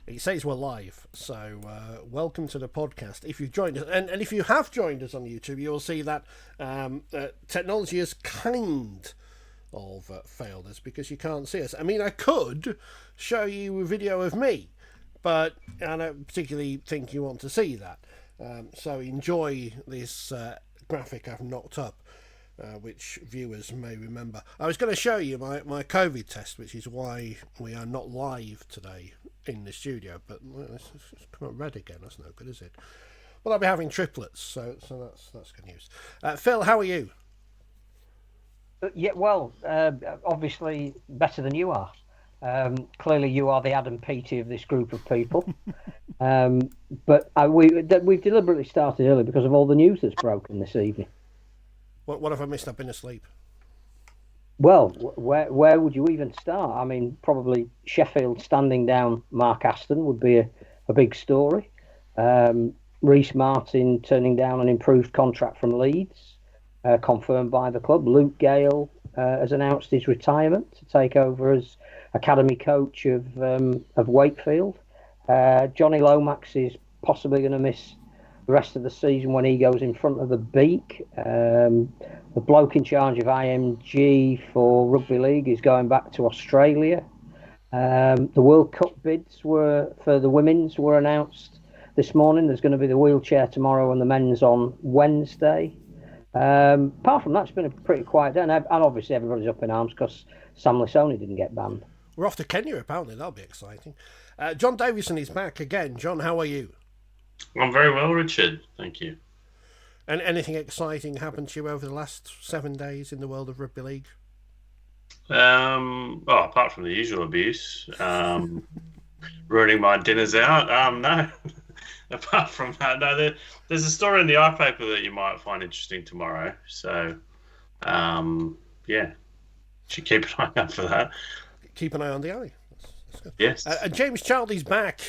It says we're live, so welcome to the podcast. If you've joined us, and if you have joined us on YouTube, you'll see that technology has kind of failed us because you can't see us. I mean, I could show you a video of me, but I don't particularly think you want to see that. So enjoy this graphic I've knocked up, which viewers may remember. I was going to show you my COVID test, which is why we are not live today in the studio, but it's come up red again. That's no good, is it? Well, I'll be having triplets, so that's good news. Phil, how are you? Yeah, well, obviously better than you are. Clearly, you are the Adam Peaty of this group of people. But we've deliberately started early because of all the news that's broken this evening. What have I missed? I've been asleep. Well, where would you even start? I mean, probably Sheffield standing down Mark Aston would be a big story. Reece Martin turning down an improved contract from Leeds, confirmed by the club. Luke Gale has announced his retirement to take over as academy coach of Wakefield. Johnny Lomax is possibly going to miss the rest of the season when he goes in front of the beak. The bloke in charge of IMG for Rugby League is going back to Australia. The World Cup bids for the women's were announced this morning. There's going to be the wheelchair tomorrow and the men's on Wednesday. Apart from that, it's been a pretty quiet day, and obviously everybody's up in arms because Sam Lissoni didn't get banned. We're off to Kenya, apparently. That'll be exciting. John Davison is back again. John, how are you? I'm very well, Richard. Thank you. And anything exciting happened to you over the last 7 days in the world of rugby league? Apart from the usual abuse, ruining my dinners out. No. Apart from that, no. There's a story in the iPaper that you might find interesting tomorrow. So, should keep an eye out for that. Keep an eye on the eye. That's good. Yes. And James Childey's back.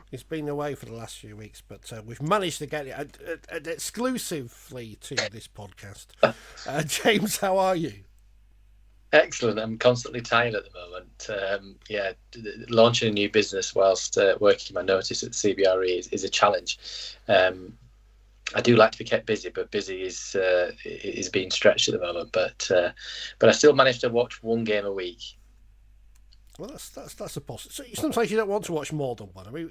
He's been away for the last few weeks, but we've managed to get it exclusively to this podcast. James, how are you? Excellent. I'm constantly tired at the moment. Launching a new business whilst working my notice at the CBRE is a challenge. I do like to be kept busy, but busy is being stretched at the moment. But I still manage to watch one game a week. Well, that's a positive. So sometimes you don't want to watch more than one. I mean,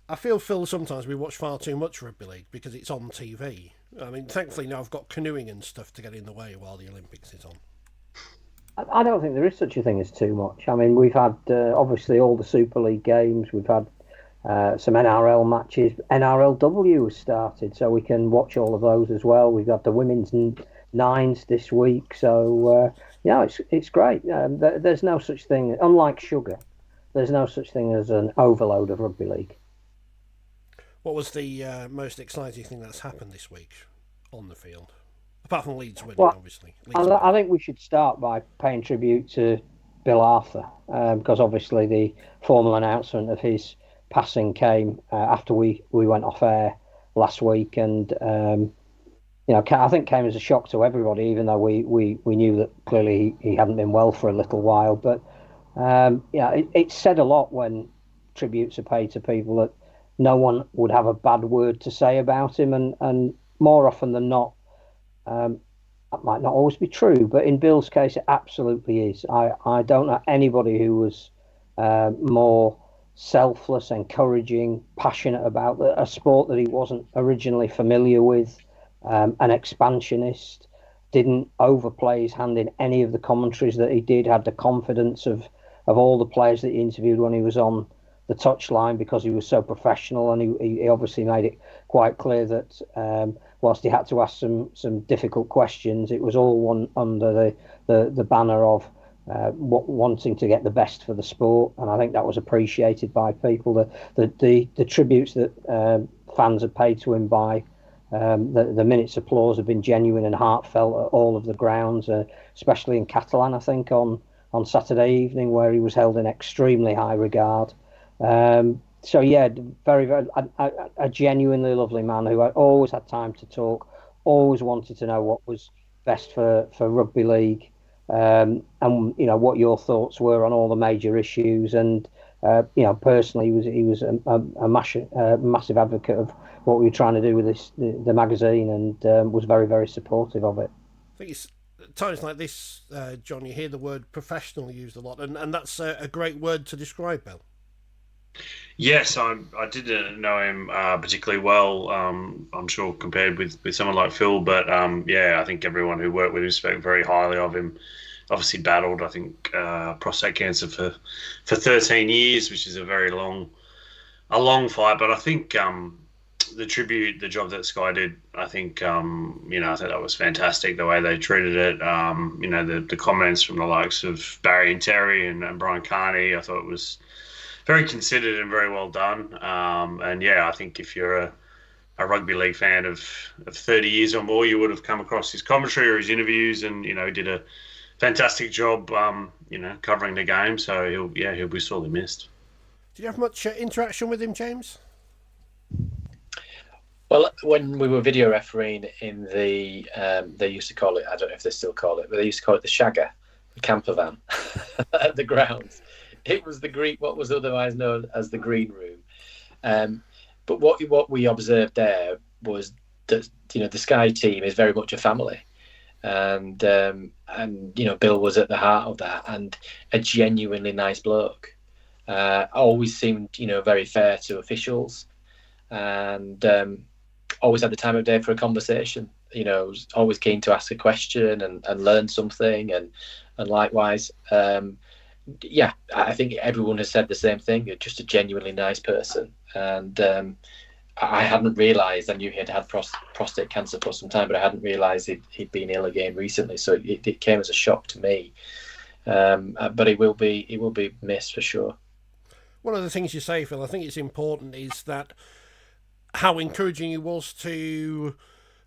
I feel, Phil, sometimes we watch far too much rugby league because it's on TV. I mean, thankfully now I've got canoeing and stuff to get in the way while the Olympics is on. I don't think there is such a thing as too much. I mean, we've had obviously all the Super League games. We've had some NRL matches. NRLW has started, so we can watch all of those as well. We've got the women's nines this week, so it's great. There's no such thing, unlike sugar, there's no such thing as an overload of rugby league. What was the most exciting thing that's happened this week on the field? Apart from Leeds winning, obviously. I think we should start by paying tribute to Bill Arthur, because obviously the formal announcement of his passing came after we went off air last week, and I think came as a shock to everybody, even though we knew that clearly he hadn't been well for a little while. But it said a lot when tributes are paid to people that no one would have a bad word to say about him, and more often than not, that might not always be true, but in Bill's case it absolutely is. I don't know anybody who was more selfless, encouraging, passionate about a sport that he wasn't originally familiar with, an expansionist, didn't overplay his hand in any of the commentaries that he did, had the confidence of all the players that he interviewed when he was on the touchline because he was so professional, and he obviously made it quite clear that whilst he had to ask some difficult questions, it was all under the banner of wanting to get the best for the sport, and I think that was appreciated by people. The tributes that fans have paid to him by the minute's applause have been genuine and heartfelt at all of the grounds, especially in Catalan, I think, on Saturday evening, where he was held in extremely high regard. So yeah, very, very a genuinely lovely man who always had time to talk, always wanted to know what was best for rugby league, and what your thoughts were on all the major issues, and Personally, he was a massive advocate of what we were trying to do with the magazine, and was very, very supportive of it. I think it's at times like this, John, you hear the word professional used a lot, and that's a great word to describe Bill. Yes, I didn't know him particularly well. I'm sure compared with someone like Phil, but I think everyone who worked with him spoke very highly of him. Obviously, battled, I think, prostate cancer for 13 years, which is a long fight. But I think the job that Sky did, I think, I think that was fantastic. The way they treated it, the comments from the likes of Barry and Terry and Brian Carney, I thought it was very considered and very well done. I think if you're a rugby league fan of 30 years or more, you would have come across his commentary or his interviews, and he did a fantastic job, covering the game. So he'll be sorely missed. Did you have much interaction with him, James? Well, when we were video refereeing in the, they used to call it, I don't know if they still call it, but they used to call it the Shagger, the camper van at the grounds. It was what was otherwise known as the green room. But what we observed there was that the Sky team is very much a family, and Bill was at the heart of that, and a genuinely nice bloke. Always seemed very fair to officials, and always had the time of day for a conversation. Was always keen to ask a question and learn something, and likewise. I think everyone has said the same thing. You're just a genuinely nice person, and I hadn't realised. I knew he had prostate cancer for some time, but I hadn't realised he'd been ill again recently. So it came as a shock to me. But he will be missed for sure. One of the things you say, Phil, I think it's important, is that how encouraging he was to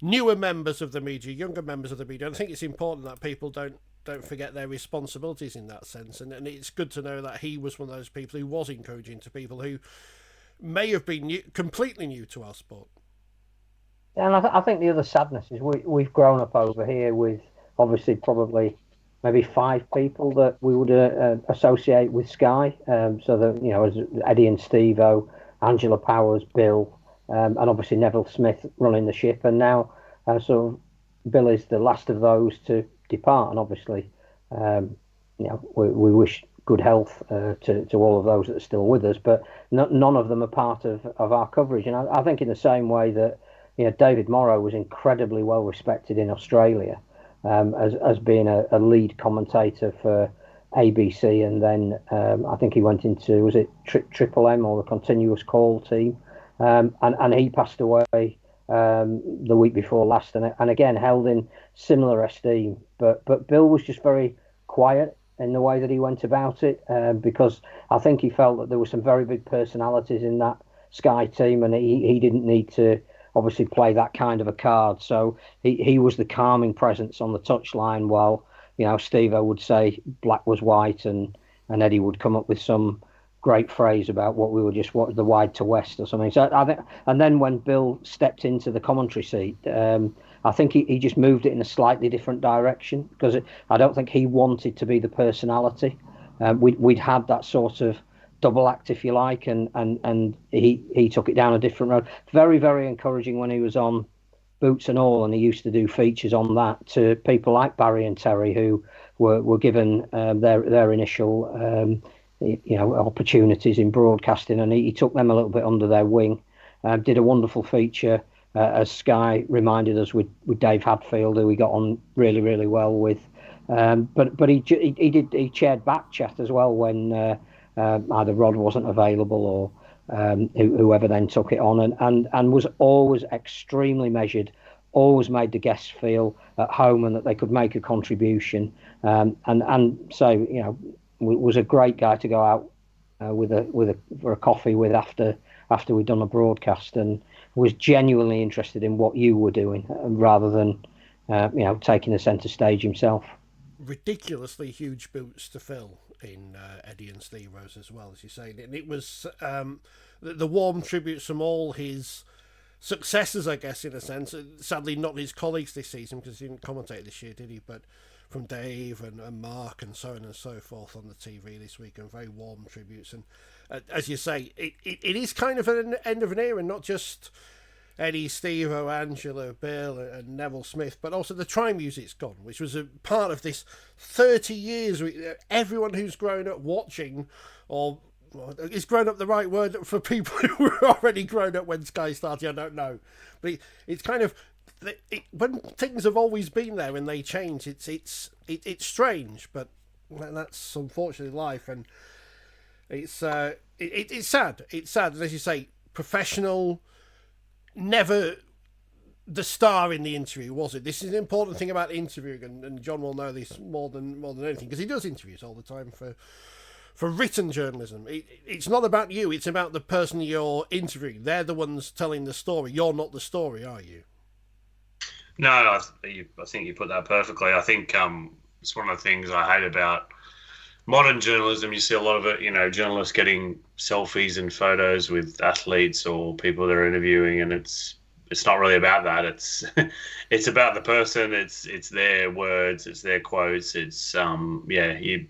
newer members of the media, younger members of the media. I think it's important that people don't forget their responsibilities in that sense, and it's good to know that he was one of those people who was encouraging to people who may have been completely new to our sport. And I think the other sadness is we've grown up over here with obviously probably maybe 5 people that we would associate with Sky. So that as Eddie and Steve-O, Angela Powers, Bill, and obviously Neville Smith running the ship, and now sort of Bill is the last of those to depart, and obviously we wish good health to all of those that are still with us, but none of them are part of our coverage. And I think in the same way that David Morrow was incredibly well respected in Australia, as being a lead commentator for ABC, and then I think he went into, was it Triple M or the Continuous Call team, and he passed away the week before last, and again held in similar esteem. But Bill was just very quiet in the way that he went about it, because I think he felt that there were some very big personalities in that Sky team, and he didn't need to obviously play that kind of a card. So he was the calming presence on the touchline, while Steve-O would say black was white, and Eddie would come up with some great phrase about what the wide to west or something. So I think, and then when Bill stepped into the commentary seat, I think he just moved it in a slightly different direction, because I don't think he wanted to be the personality. We'd had that sort of double act, if you like, and he took it down a different road. Very, very encouraging when he was on Boots and All, and he used to do features on that to people like Barry and Terry, who were given their initial opportunities in broadcasting, and he took them a little bit under their wing. Did a wonderful feature, as Sky reminded us, with Dave Hadfield, who we got on really, really well with. But he chaired back chat as well when either Rod wasn't available or whoever then took it on, and was always extremely measured. Always made the guests feel at home and that they could make a contribution. And so was a great guy to go out for a coffee with after we'd done a broadcast, and was genuinely interested in what you were doing, rather than taking the centre stage himself. Ridiculously huge boots to fill in Eddie and Steve-O's as well, as you say, and it was the warm tributes from all his successors, I guess, in a sense. Sadly, not his colleagues this season, because he didn't commentate this year, did he? But from Dave and Mark and so on and so forth on the TV this week, and very warm tributes. And as you say, it is kind of an end of an era, not just Eddie, Steve, Angela, Bill and Neville Smith, but also the Try music's gone, which was a part of this 30 years. Everyone who's grown up watching, or is grown up the right word for people who were already grown up when Sky started? I don't know. But it's kind of, when things have always been there and they change, it's strange, but that's unfortunately life. And it's sad. It's sad. And as you say, professional, never the star in the interview, was it? This is an important thing about interviewing, and John will know this more than anything, because he does interviews all the time for written journalism. It's not about you, it's about the person you're interviewing. They're the ones telling the story. You're not the story, are you? No, I think you put that perfectly. I think it's one of the things I hate about modern journalism. You see a lot of it, journalists getting selfies and photos with athletes or people they're interviewing, and it's not really about that. It's about the person. It's their words. It's their quotes. It's you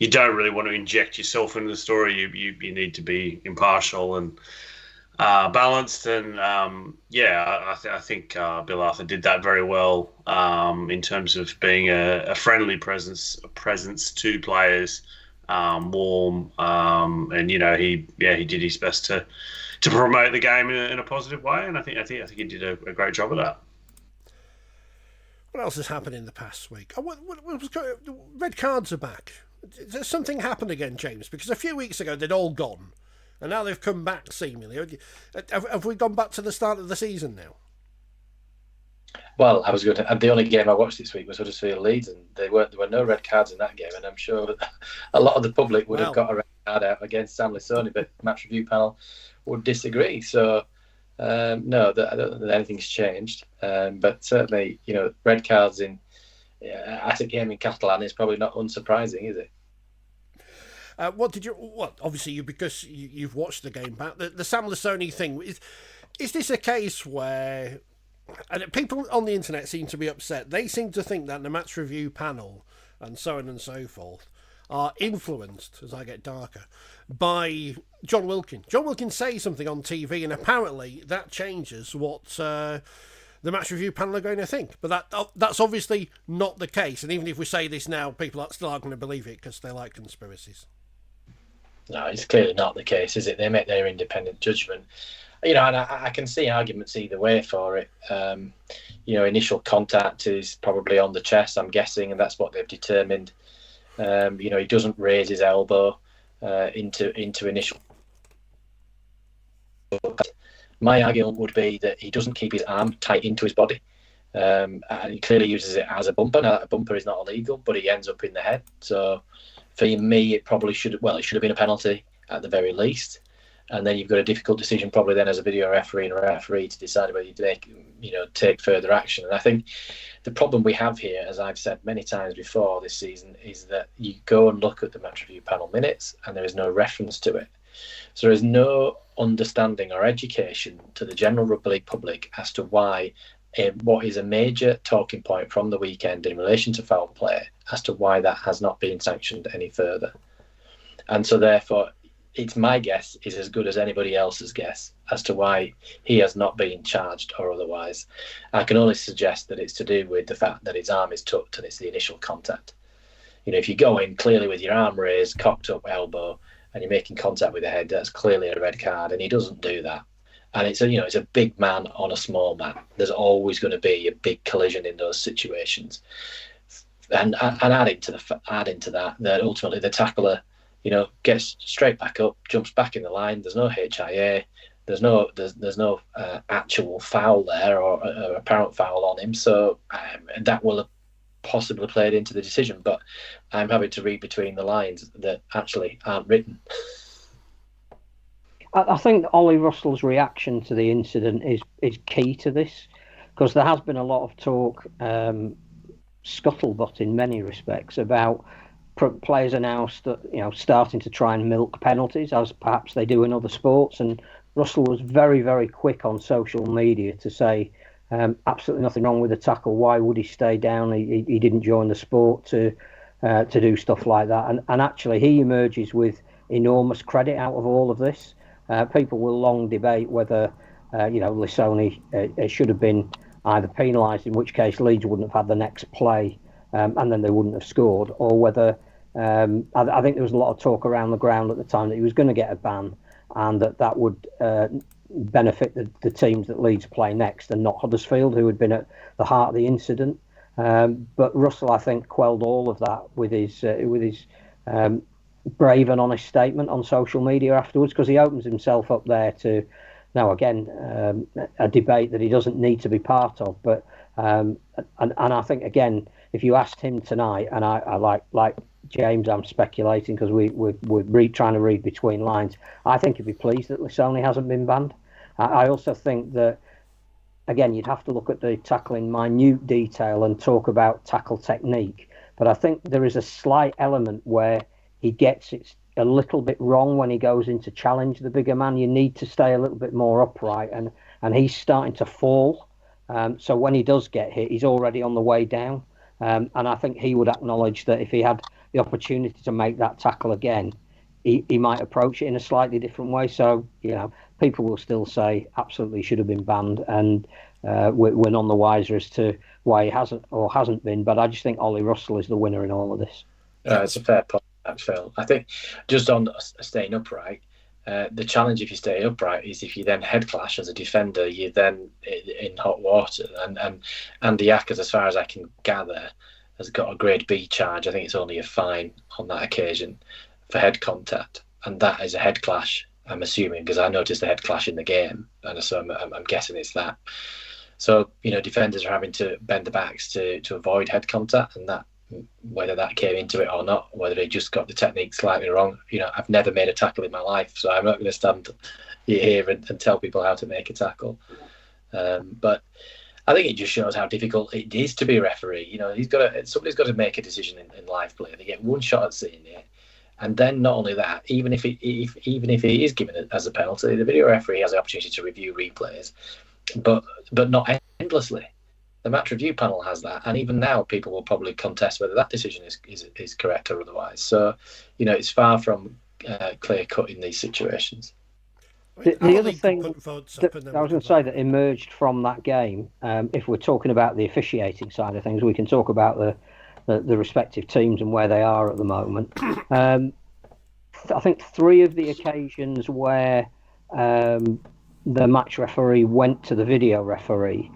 don't really want to inject yourself into the story. You need to be impartial and balanced. And I think Bill Arthur did that very well in terms of being a friendly presence to players, warm, and he did his best to promote the game in a positive way, and I think he did a great job of that. What else has happened in the past week? Red cards are back. Has something happened again, James? Because a few weeks ago they'd all gone, and now they've come back seemingly. Have we gone back to the start of the season now? Well, I was good. And the only game I watched this week was Huddersfield Leeds, and there were no red cards in that game. And I'm sure that a lot of the public would have got a red card out against Sam Lisoni, but match review panel would disagree. So no, I don't think that anything's changed. But certainly, red cards at a game in Catalan is probably not unsurprising, is it? Obviously, because you've watched the game back. The Sam Lisoni thing is this a case where? And people on the internet seem to be upset. They seem to think that the match review panel and so on and so forth are influenced, as I get darker, by John Wilkin. John Wilkin says something on TV, and apparently that changes what the match review panel are going to think. But that's obviously not the case. And even if we say this now, people still aren't going to believe it because they like conspiracies. No, it's clearly not the case, is it? They make their independent judgment. And I can see arguments either way for it. Initial contact is probably on the chest, I'm guessing, and that's what they've determined. He doesn't raise his elbow into initial. My argument would be that he doesn't keep his arm tight into his body. And he clearly uses it as a bumper. Now, a bumper is not illegal, but he ends up in the head. So for me, it should have been a penalty at the very least. And then you've got a difficult decision probably then as a video referee and a referee to decide whether you take further action. And I think the problem we have here, as I've said many times before this season, is that you go and look at the match review panel minutes and there is no reference to it. So there is no understanding or education to the general rugby league public as to why what is a major talking point from the weekend in relation to foul play, as to why that has not been sanctioned any further. And so therefore, it's my guess is as good as anybody else's guess as to why he has not been charged or otherwise. I can only suggest that it's to do with the fact that his arm is tucked and it's the initial contact. If you go in clearly with your arm raised, cocked up elbow, and you're making contact with the head, that's clearly a red card, and he doesn't do that. And it's a big man on a small man. There's always going to be a big collision in those situations. And adding to that ultimately the tackler, gets straight back up, jumps back in the line. There's no HIA. There's no actual foul there or apparent foul on him. So that will have possibly played into the decision. But I'm having to read between the lines that actually aren't written. I think Ollie Russell's reaction to the incident is key to this, because there has been a lot of talk, scuttlebutt in many respects, about players are now starting to try and milk penalties, as perhaps they do in other sports. And Russell was very, very quick on social media to say Absolutely nothing wrong with the tackle. Why would he stay down? He didn't join the sport to do stuff like that. And actually, he emerges with enormous credit out of all of this. People will long debate whether Lissoni should have been either penalised, in which case Leeds wouldn't have had the next play, and then they wouldn't have scored, or whether I think there was a lot of talk around the ground at the time that he was going to get a ban, and that would benefit the teams that Leeds play next, and not Huddersfield, who had been at the heart of the incident. But Russell, I think, quelled all of that with his brave and honest statement on social media afterwards, because he opens himself up there to, now again, a debate that he doesn't need to be part of. But and I think, again, if you asked him tonight, and I like James, I'm speculating because we're trying to read between lines. I think he'd be pleased that Lissoni hasn't been banned. I also think that, again, you'd have to look at the tackle in minute detail and talk about tackle technique. But I think there is a slight element where he gets it a little bit wrong when he goes in to challenge the bigger man. You need to stay a little bit more upright, and he's starting to fall. So when he does get hit, he's already on the way down. And I think he would acknowledge that if he had the opportunity to make that tackle again, he might approach it in a slightly different way. So, people will still say absolutely should have been banned, and we're none the wiser as to why he hasn't been. But I just think Ollie Russell is the winner in all of this. It's a fair point, Phil. I think just on staying upright, the challenge if you stay upright is if you then head clash as a defender, you're then in hot water. And the Yakkers, as far as I can gather, has got a grade B charge. I think it's only a fine on that occasion for head contact, and that is a head clash, I'm assuming, because I noticed a head clash in the game, and so I'm guessing it's that. So, defenders are having to bend the backs to avoid head contact, and that, whether that came into it or not, whether they just got the technique slightly wrong. I've never made a tackle in my life, so I'm not going to stand here and tell people how to make a tackle. But I think it just shows how difficult it is to be a referee. Somebody's got to make a decision in live play. They get one shot at seeing it, and then not only that, even if it is given it as a penalty, the video referee has the opportunity to review replays, but not endlessly. The match review panel has that, and even now people will probably contest whether that decision is correct or otherwise. So, it's far from clear cut in these situations. The other thing that I was going to say that emerged from that game, if we're talking about the officiating side of things, we can talk about the respective teams and where they are at the moment. I think 3 of the occasions where the match referee went to the video referee,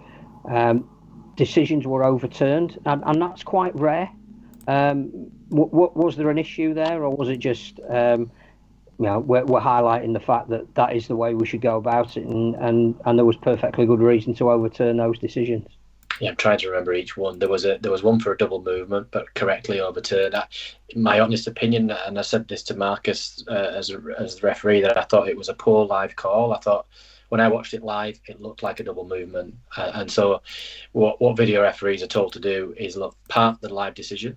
decisions were overturned, and that's quite rare. Was there an issue there, or was it just we're highlighting the fact that is the way we should go about it, and there was perfectly good reason to overturn those decisions? Yeah, I'm trying to remember each one. There was one for a double movement, but correctly overturned. In my honest opinion, and I said this to Marcus as the referee, that I thought it was a poor live call. I thought when I watched it live, it looked like a double movement. And so what video referees are told to do is look, part the live decision.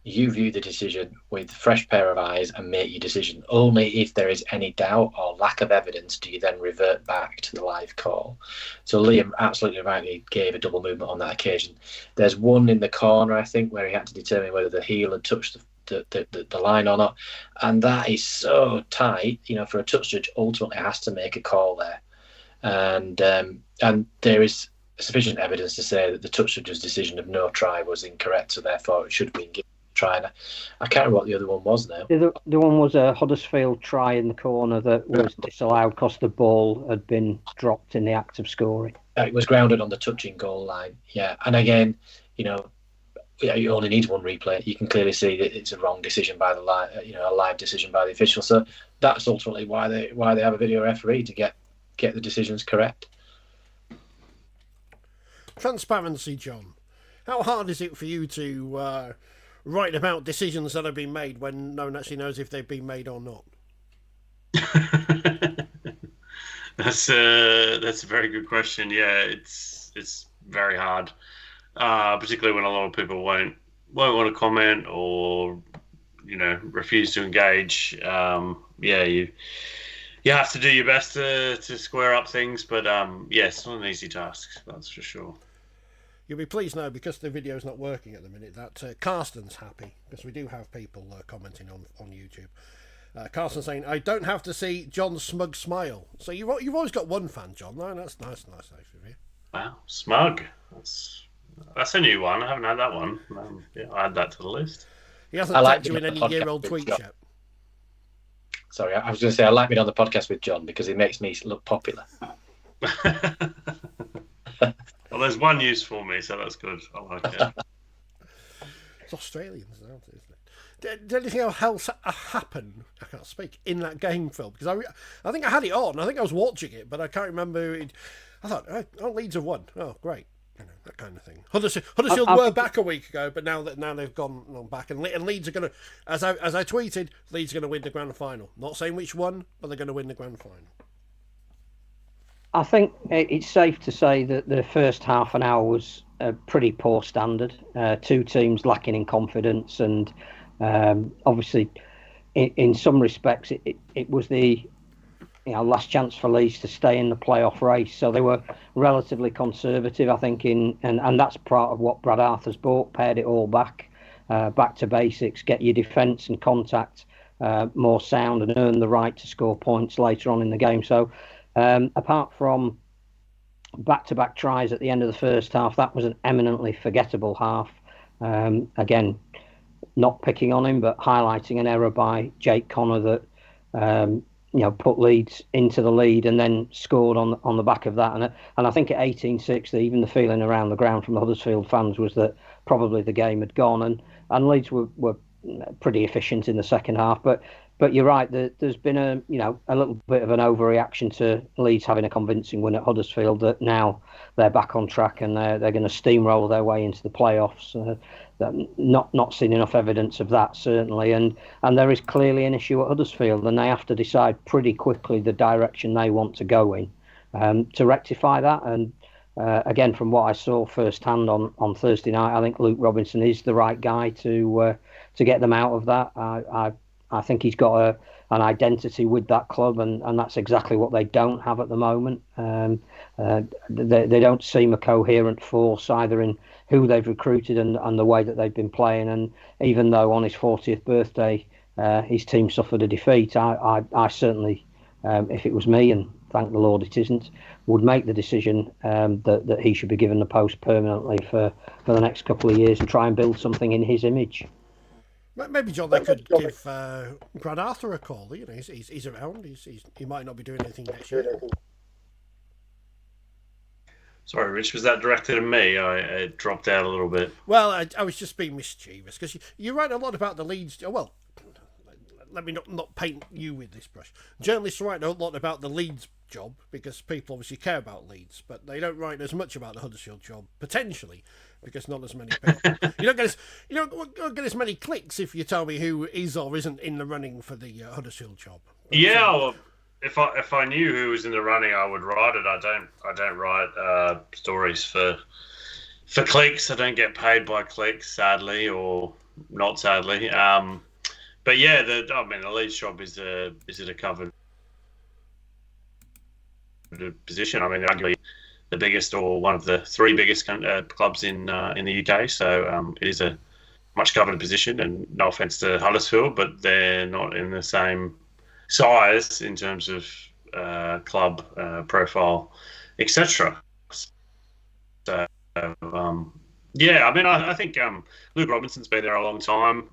You view the decision with a fresh pair of eyes and make your decision. Only if there is any doubt or lack of evidence do you then revert back to the live call. So Liam absolutely rightly gave a double movement on that occasion. There's one in the corner, I think, where he had to determine whether the heel had touched the line or not. And that is so tight, for a touch judge ultimately has to make a call there. And there is sufficient evidence to say that the touch judge's decision of no try was incorrect, so therefore it should have been given a try. And I can't remember what the other one was now. The one was a Huddersfield try in the corner that was disallowed because the ball had been dropped in the act of scoring. It was grounded on the touching goal line, yeah. And again, you only need one replay. You can clearly see that it's a wrong decision by the a live decision by the official. So that's ultimately why they have a video referee, to get the decisions correct. Transparency, John. How hard is it for you to write about decisions that have been made when no one actually knows if they've been made or not? That's a very good question. Yeah, it's very hard, particularly when a lot of people won't want to comment or refuse to engage. you have to do your best to square up things, but yes, it's not an easy task, that's for sure. You'll be pleased now, because the video's not working at the minute, that Carsten's happy, because we do have people commenting on YouTube. Carsten saying, I don't have to see John's smug smile. So you've always got one fan, John. No, that's nice of you. Wow, smug. That's a new one. I haven't had that one. Yeah, I'll add that to the list. He hasn't tagged you in any year-old tweets yet. Sorry, I was going to say I like being on the podcast with John because he makes me look popular. Well, there's one use for me, so that's good. I like it. It's Australians, isn't it? Did anything else happen? I can't speak in that game, Phil, because I think I had it on. I think I was watching it, but I can't remember. I thought, oh, Leeds have won. Oh, great. That kind of thing. Huddersfield were back a week ago, but now they've gone back, and Leeds are going to, as I tweeted, Leeds are going to win the grand final. Not saying which one, but they're going to win the grand final. I think it's safe to say that the first half an hour was a pretty poor standard. Two teams lacking in confidence, and obviously, in some respects, it was the last chance for Leeds to stay in the playoff race. So they were relatively conservative, I think, and that's part of what Brad Arthur's bought, pared it all back to basics, get your defence and contact more sound, and earn the right to score points later on in the game. So apart from back-to-back tries at the end of the first half, that was an eminently forgettable half. Again, not picking on him, but highlighting an error by Jake Connor that put Leeds into the lead and then scored on the back of that. And I think at 18-6, even the feeling around the ground from the Huddersfield fans was that probably the game had gone, and Leeds were pretty efficient in the second half. But you're right, there's been a little bit of an overreaction to Leeds having a convincing win at Huddersfield, that now they're back on track and they're going to steamroll their way into the playoffs. Not seen enough evidence of that, certainly, and there is clearly an issue at Huddersfield, and they have to decide pretty quickly the direction they want to go in to rectify that. And again, from what I saw firsthand on Thursday night, I think Luke Robinson is the right guy to get them out of that. I think he's got an identity with that club, and that's exactly what they don't have at the moment. They don't seem a coherent force, either in who they've recruited and the way that they've been playing. And even though on his 40th birthday his team suffered a defeat, I certainly, if it was me, and thank the Lord it isn't, would make the decision that he should be given the post permanently for the next couple of years and try and build something in his image. Maybe, John, they could give Brad Arthur a call. He's around. He might not be doing anything next year. Sorry, Rich, was that directed at me? I dropped out a little bit. Well, I was just being mischievous, because you write a lot about the Leeds. Well, let me not paint you with this brush. Journalists write a lot about the Leeds job because people obviously care about Leeds, but they don't write as much about the Huddersfield job, potentially, because not as many people. You don't get as many clicks if you tell me who is or isn't in the running for the Huddersfield job. Yeah, well, if I knew who was in the running, I would write it. I don't write stories for clicks. I don't get paid by clicks, sadly, or not sadly. But yeah, the Leeds job is it a covered position? I mean, arguably the biggest or one of the three biggest clubs in the UK. So it is a much coveted position. And no offence to Huddersfield, but they're not in the same size in terms of club profile, etc. So yeah, I mean, I think Luke Robinson's been there a long time.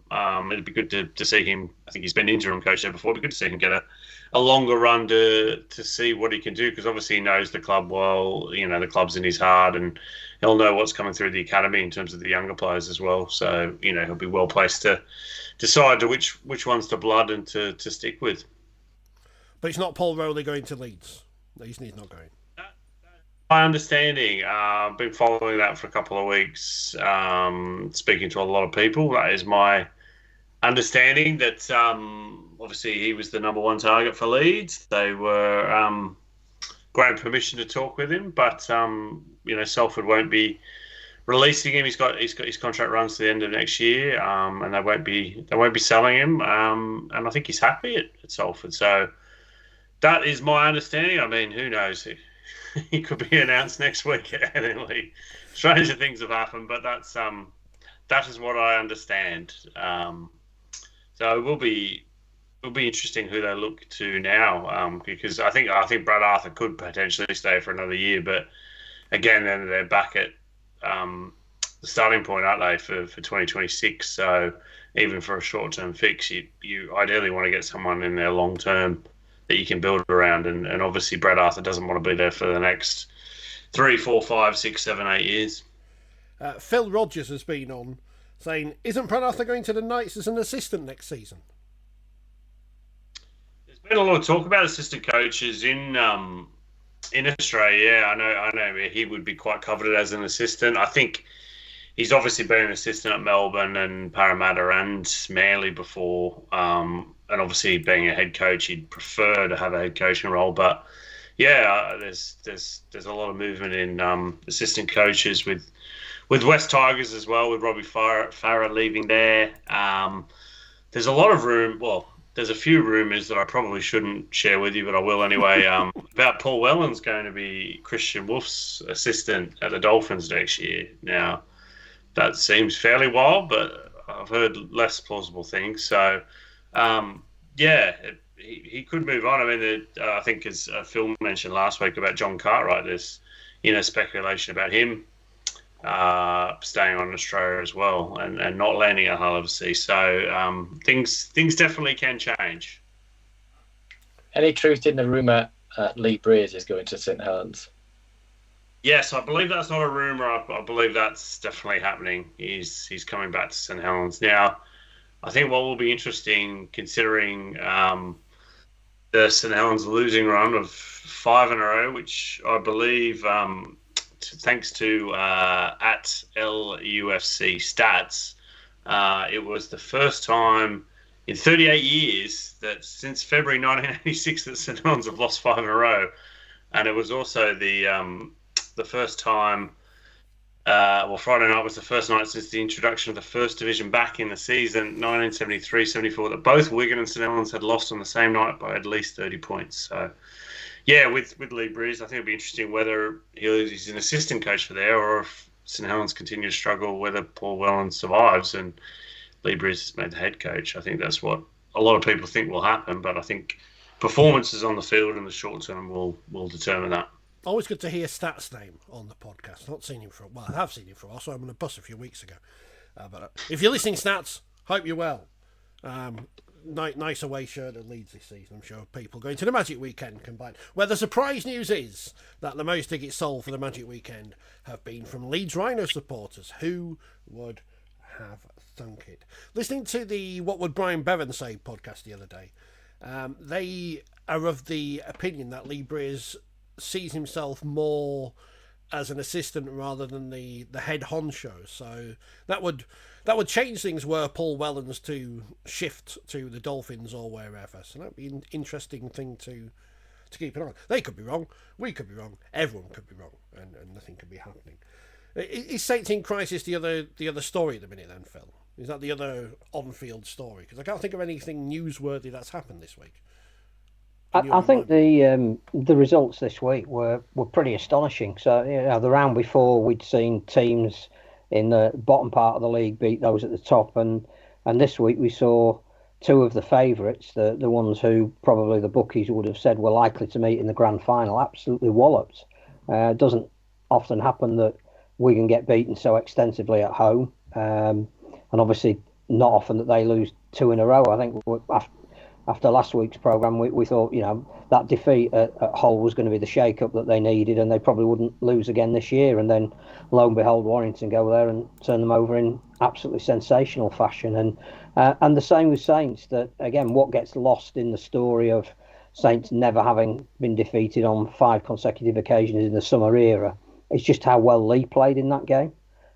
It'd be good to see him. I think he's been interim coach there before. It'd be good to see him get a longer run to see what he can do, because obviously he knows the club well. The club's in his heart, and he'll know what's coming through the academy in terms of the younger players as well. So he'll be well placed to decide to which ones to blood and to stick with. But it's not Paul Rowley going to Leeds. No, he's not going. My understanding, I've been following that for a couple of weeks, speaking to a lot of people. That is my understanding, that obviously he was the number one target for Leeds. They were granted permission to talk with him, but Salford won't be releasing him. He's got his contract runs to the end of next year, and they won't be selling him. And I think he's happy at Salford. So That is my understanding. I mean, who knows? He could be announced next week. Stranger things have happened, but that is what I understand. So it will be interesting who they look to now, because I think Brad Arthur could potentially stay for another year, but again, then they're back at the starting point, aren't they, for 2026? So even for a short-term fix, you ideally want to get someone in there long-term that you can build around, and obviously Brad Arthur doesn't want to be there for the next 3, 4, 5, 6, 7, 8 years. Phil Rogers has been on saying, isn't Brad Arthur going to the Knights as an assistant next season? There's been a lot of talk about assistant coaches in Australia. Yeah, I know he would be quite coveted as an assistant. I think he's obviously been an assistant at Melbourne and Parramatta and Manly before. And obviously being a head coach, he'd prefer to have a head coaching role. But yeah, there's a lot of movement in assistant coaches with West Tigers as well, with Robbie Farah leaving there. There's a lot of room. Well, there's a few rumours that I probably shouldn't share with you, but I will anyway, about Paul Wellens going to be Christian Wolf's assistant at the Dolphins next year. Now, that seems fairly wild, but I've heard less plausible things. So, he could move on. I mean, I think as Phil mentioned last week about John Cartwright, there's speculation about him staying on in Australia as well and not landing at Hull FC. So things definitely can change. Any truth in the rumour Lee Breers is going to St Helens? Yes, I believe that's not a rumour. I believe that's definitely happening. He's coming back to St Helens. Now, I think what will be interesting, considering the St Helens losing run of 5 in a row, which I believe, thanks to at LUFC stats, it was the first time in 38 years that since February 1986 that St Helens have lost 5 in a row, and it was also the first time. Friday night was the first night since the introduction of the first division back in the season 1973-74 that both Wigan and St Helens had lost on the same night by at least 30 points. So, yeah, with Lee Breers, I think it'll be interesting whether he's an assistant coach for there, or if St Helens continue to struggle, whether Paul Wellens survives and Lee Breers is made the head coach. I think that's what a lot of people think will happen, but I think performances on the field in the short term will determine that. Always good to hear Stats' name on the podcast. I've not seen him for a while. I have seen him for a while, so I'm on a bus a few weeks ago. But if you're listening, Stats, hope you're well. Nice away shirt at Leeds this season. I'm sure people going to the Magic Weekend combined. Where the surprise news is that the most tickets sold for the Magic Weekend have been from Leeds Rhino supporters. Who would have thunk it? Listening to the What Would Brian Bevan Say podcast the other day, they are of the opinion that Lee Breers sees himself more as an assistant rather than the head honcho. So that would change things were Paul Wellens to shift to the Dolphins or wherever. So that'd be an interesting thing to keep an eye on. They could be wrong, we could be wrong, everyone could be wrong, and nothing could be happening. Is Saints in crisis the other story at the minute then, Phil? Is that the other on-field story? Because I can't think of anything newsworthy that's happened this week. I think the results this week were pretty astonishing. So, the round before we'd seen teams in the bottom part of the league beat those at the top, and this week we saw two of the favourites, the ones who probably the bookies would have said were likely to meet in the grand final, absolutely walloped. It doesn't often happen that Wigan get beaten so extensively at home, and obviously not often that they lose 2 in a row. I think after last week's programme, we thought, that defeat at Hull was going to be the shake-up that they needed, and they probably wouldn't lose again this year. And then, lo and behold, Warrington go there and turn them over in absolutely sensational fashion. And the same with Saints, that, again, what gets lost in the story of Saints never having been defeated on 5 consecutive occasions in the summer era is just how well Lee played in that game.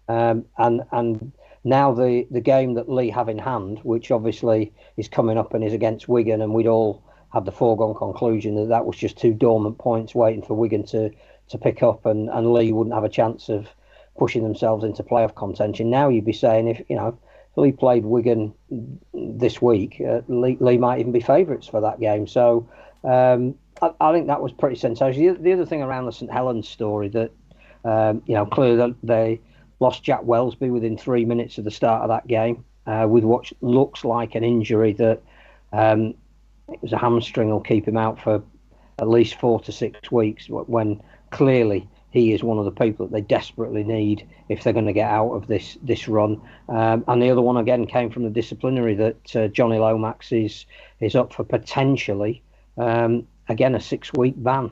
And now the game that Lee have in hand, which obviously is coming up and is against Wigan, and we'd all had the foregone conclusion that was just 2 dormant points waiting for Wigan to pick up, and Lee wouldn't have a chance of pushing themselves into playoff contention. Now you'd be saying if Lee played Wigan this week, Lee might even be favourites for that game. So I think that was pretty sensational. The other thing around the St Helens story that, clearly they lost Jack Wellesby within 3 minutes of the start of that game with what looks like an injury that it was a hamstring will keep him out for at least 4 to 6 weeks, when clearly he is one of the people that they desperately need if they're going to get out of this run. And the other one, again, came from the disciplinary that Johnny Lomax is up for potentially, again, a 6-week ban.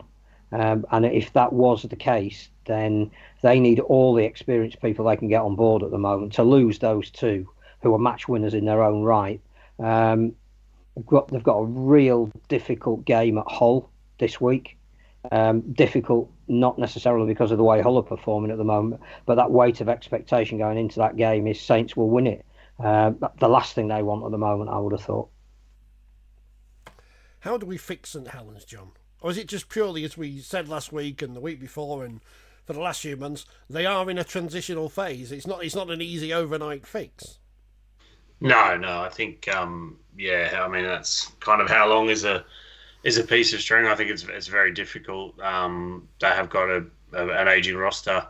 And if that was the case, then they need all the experienced people they can get on board at the moment. To lose those two, who are match winners in their own right, they've got a real difficult game at Hull this week. Difficult, not necessarily because of the way Hull are performing at the moment, but that weight of expectation going into that game is Saints will win it. The last thing they want at the moment, I would have thought. How do we fix St Helens, John? Or is it just purely, as we said last week and the week before and for the last few months, they are in a transitional phase? It's not an easy overnight fix. No, I think that's kind of how long is a piece of string. I think it's very difficult. They have got an aging roster,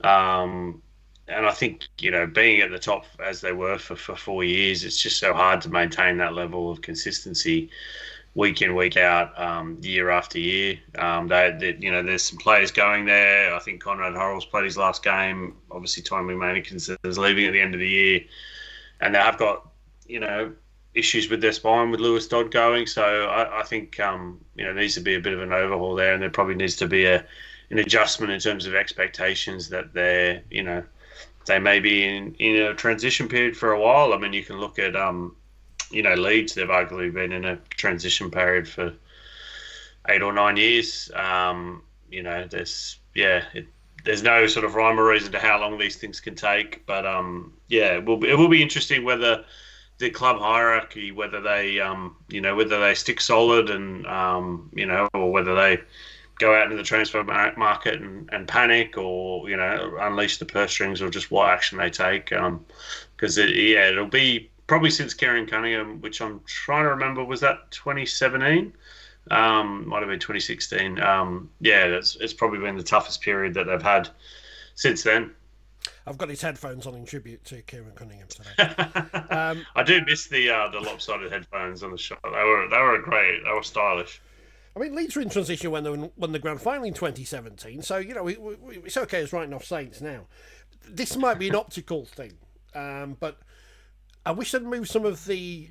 and I think being at the top as they were for 4 years, it's just so hard to maintain that level of consistency week in, week out, year after year. There's some players going there. I think Conrad Horrell's played his last game. Obviously, Tommy Manekins is leaving at the end of the year. And they have got, issues with their spine with Lewis Dodd going. So I think, there needs to be a bit of an overhaul there, and there probably needs to be an adjustment in terms of expectations that they may be in a transition period for a while. I mean, you can look at, Leeds. They've arguably been in a transition period for 8 or 9 years. There's no sort of rhyme or reason to how long these things can take, but it will be interesting whether the club hierarchy, whether they stick solid and or whether they go out into the transfer market and panic, or unleash the purse strings, or just what action they take. Because it'll be probably since Kieran Cunningham, which I'm trying to remember, was that 2017? Might have been 2016. It's probably been the toughest period that they've had since then. I've got his headphones on in tribute to Kieran Cunningham today. I do miss the lopsided headphones on the shot. They were great. They were stylish. I mean, Leeds were in transition when they won the grand final in 2017, so it's okay as writing off Saints now. This might be an optical thing, but I wish they'd move some of the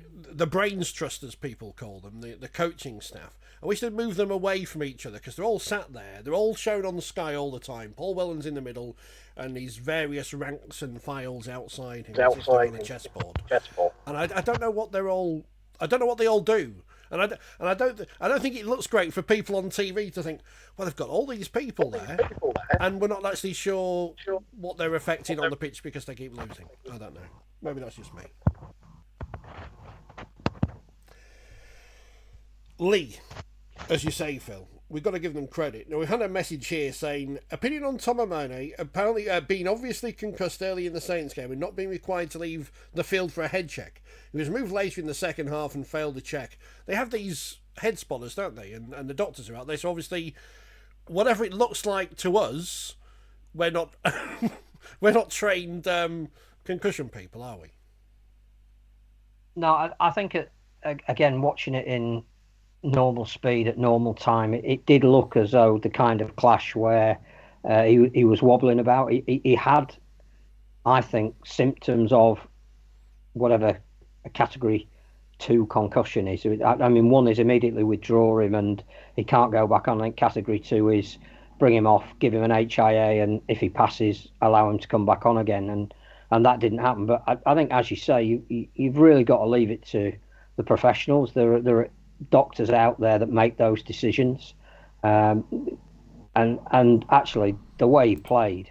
brains trust, as people call them, the coaching staff. I wish they'd move them away from each other, because they're all sat there. They're all shown on the sky all the time. Paul Whelan's in the middle, and his various ranks and files outside him on the chessboard. And I don't know what they're all. I don't know what they all do. And I don't think it looks great for people on TV to think, well, they've got all these people there, and we're not actually sure what they're affecting on the pitch because they keep losing. I don't know. Maybe that's just me. Lee, as you say, Phil, we've got to give them credit. Now, we've had a message here saying, opinion on Tom O'Mahony, apparently being obviously concussed early in the Saints game and not being required to leave the field for a head check. He was moved later in the second half and failed the check. They have these head spotters, don't they? And the doctors are out there. So obviously, whatever it looks like to us, we're not we're not trained concussion people, are we? No, I think, again, watching it in normal speed at normal time, it did look as though the kind of clash where he was wobbling about. He had, I think, symptoms of whatever a category 2 concussion is. I mean, 1 is immediately withdraw him and he can't go back on. I think category 2 is bring him off, give him an HIA, and if he passes, allow him to come back on again. And that didn't happen. But I think, as you say, you've really got to leave it to the professionals. There are doctors out there that make those decisions. And actually, the way he played,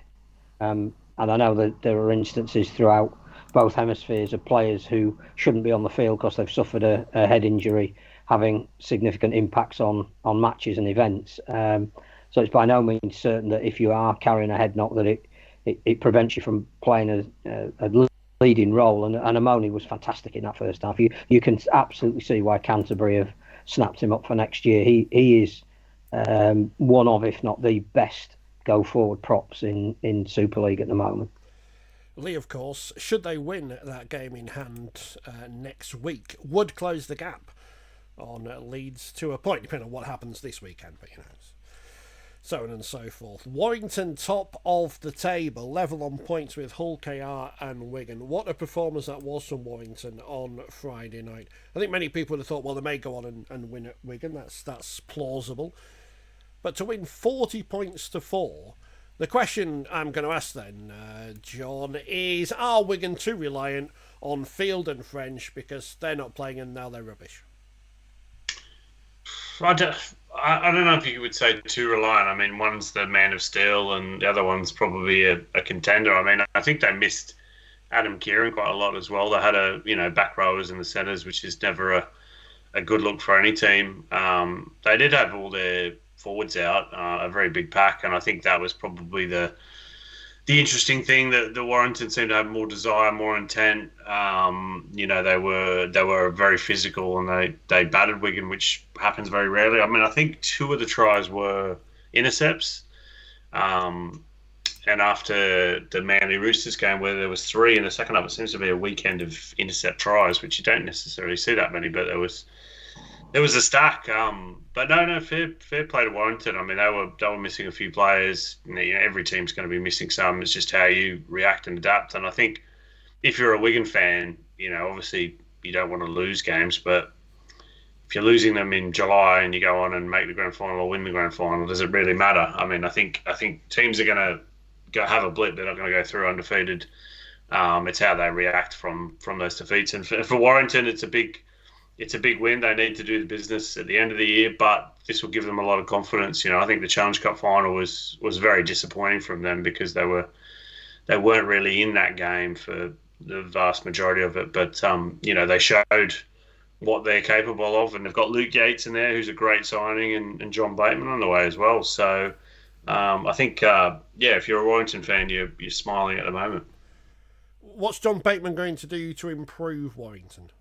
and I know that there are instances throughout both hemispheres of players who shouldn't be on the field because they've suffered a head injury, having significant impacts on matches and events. So it's by no means certain that if you are carrying a head knock that it prevents you from playing a leading role. And O'Mahony was fantastic in that first half. You can absolutely see why Canterbury have snapped him up for next year. He is one of, if not the best, go forward props in Super League at the moment. Lee, of course, should they win that game in hand next week, would close the gap on Leeds to a point, depending on what happens this weekend, but so on and so forth. Warrington top of the table, level on points with Hull, KR and Wigan. What a performance that was from Warrington on Friday night. I think many people would have thought, well, they may go on and win at Wigan. That's plausible. But to win 40 points to 4, the question I'm going to ask then, John, is are Wigan too reliant on Field and French because they're not playing and now they're rubbish? I don't know if you would say too reliant. I mean, one's the man of steel and the other one's probably a contender. I mean, I think they missed Adam Kieran quite a lot as well. They had back rowers in the centres, which is never a good look for any team. They did have all their forwards out, a very big pack, and I think that was probably the interesting thing, that the Warrington seemed to have more desire, more intent. They were very physical and they battered Wigan, which happens very rarely. I mean, I think 2 of the tries were intercepts. And after the Manly Roosters game, where there was 3 in the second half, it seems to be a weekend of intercept tries, which you don't necessarily see that many, but there was a stack. But no, fair play to Warrington. I mean, they were missing a few players. Every team's going to be missing some. It's just how you react and adapt. And I think if you're a Wigan fan, obviously you don't want to lose games, but if you're losing them in July and you go on and make the grand final or win the grand final, does it really matter? I mean, I think teams are going to have a blip. They're not going to go through undefeated. It's how they react from those defeats. And for Warrington, it's a big win. They need to do the business at the end of the year, but this will give them a lot of confidence. I think the Challenge Cup final was very disappointing from them because they weren't really in that game for the vast majority of it. But they showed what they're capable of, and they've got Luke Yates in there, who's a great signing, and John Bateman on the way as well. So I think if you're a Warrington fan, you're smiling at the moment. What's John Bateman going to do to improve Warrington?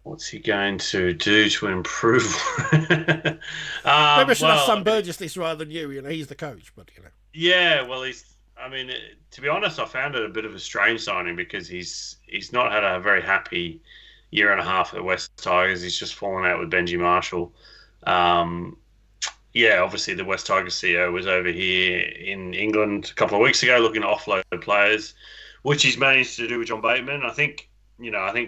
What's he going to do to improve? Maybe I should ask Sam Burgess this rather than you. He's the coach, but Yeah, well, to be honest, I found it a bit of a strange signing because he's not had a very happy year and a half at the West Tigers. He's just fallen out with Benji Marshall. Obviously the West Tigers CEO was over here in England a couple of weeks ago looking to offload players, which he's managed to do with John Bateman. I think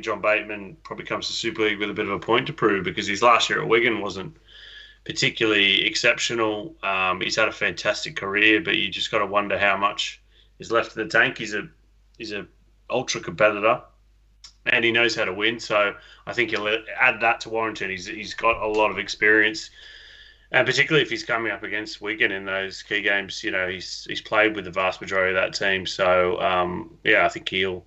John Bateman probably comes to Super League with a bit of a point to prove because his last year at Wigan wasn't particularly exceptional. He's had a fantastic career, but you just got to wonder how much is left in the tank. He's a ultra competitor, and he knows how to win. So I think he'll add that to Warrington. He's got a lot of experience, and particularly if he's coming up against Wigan in those key games, he's played with the vast majority of that team. So I think he'll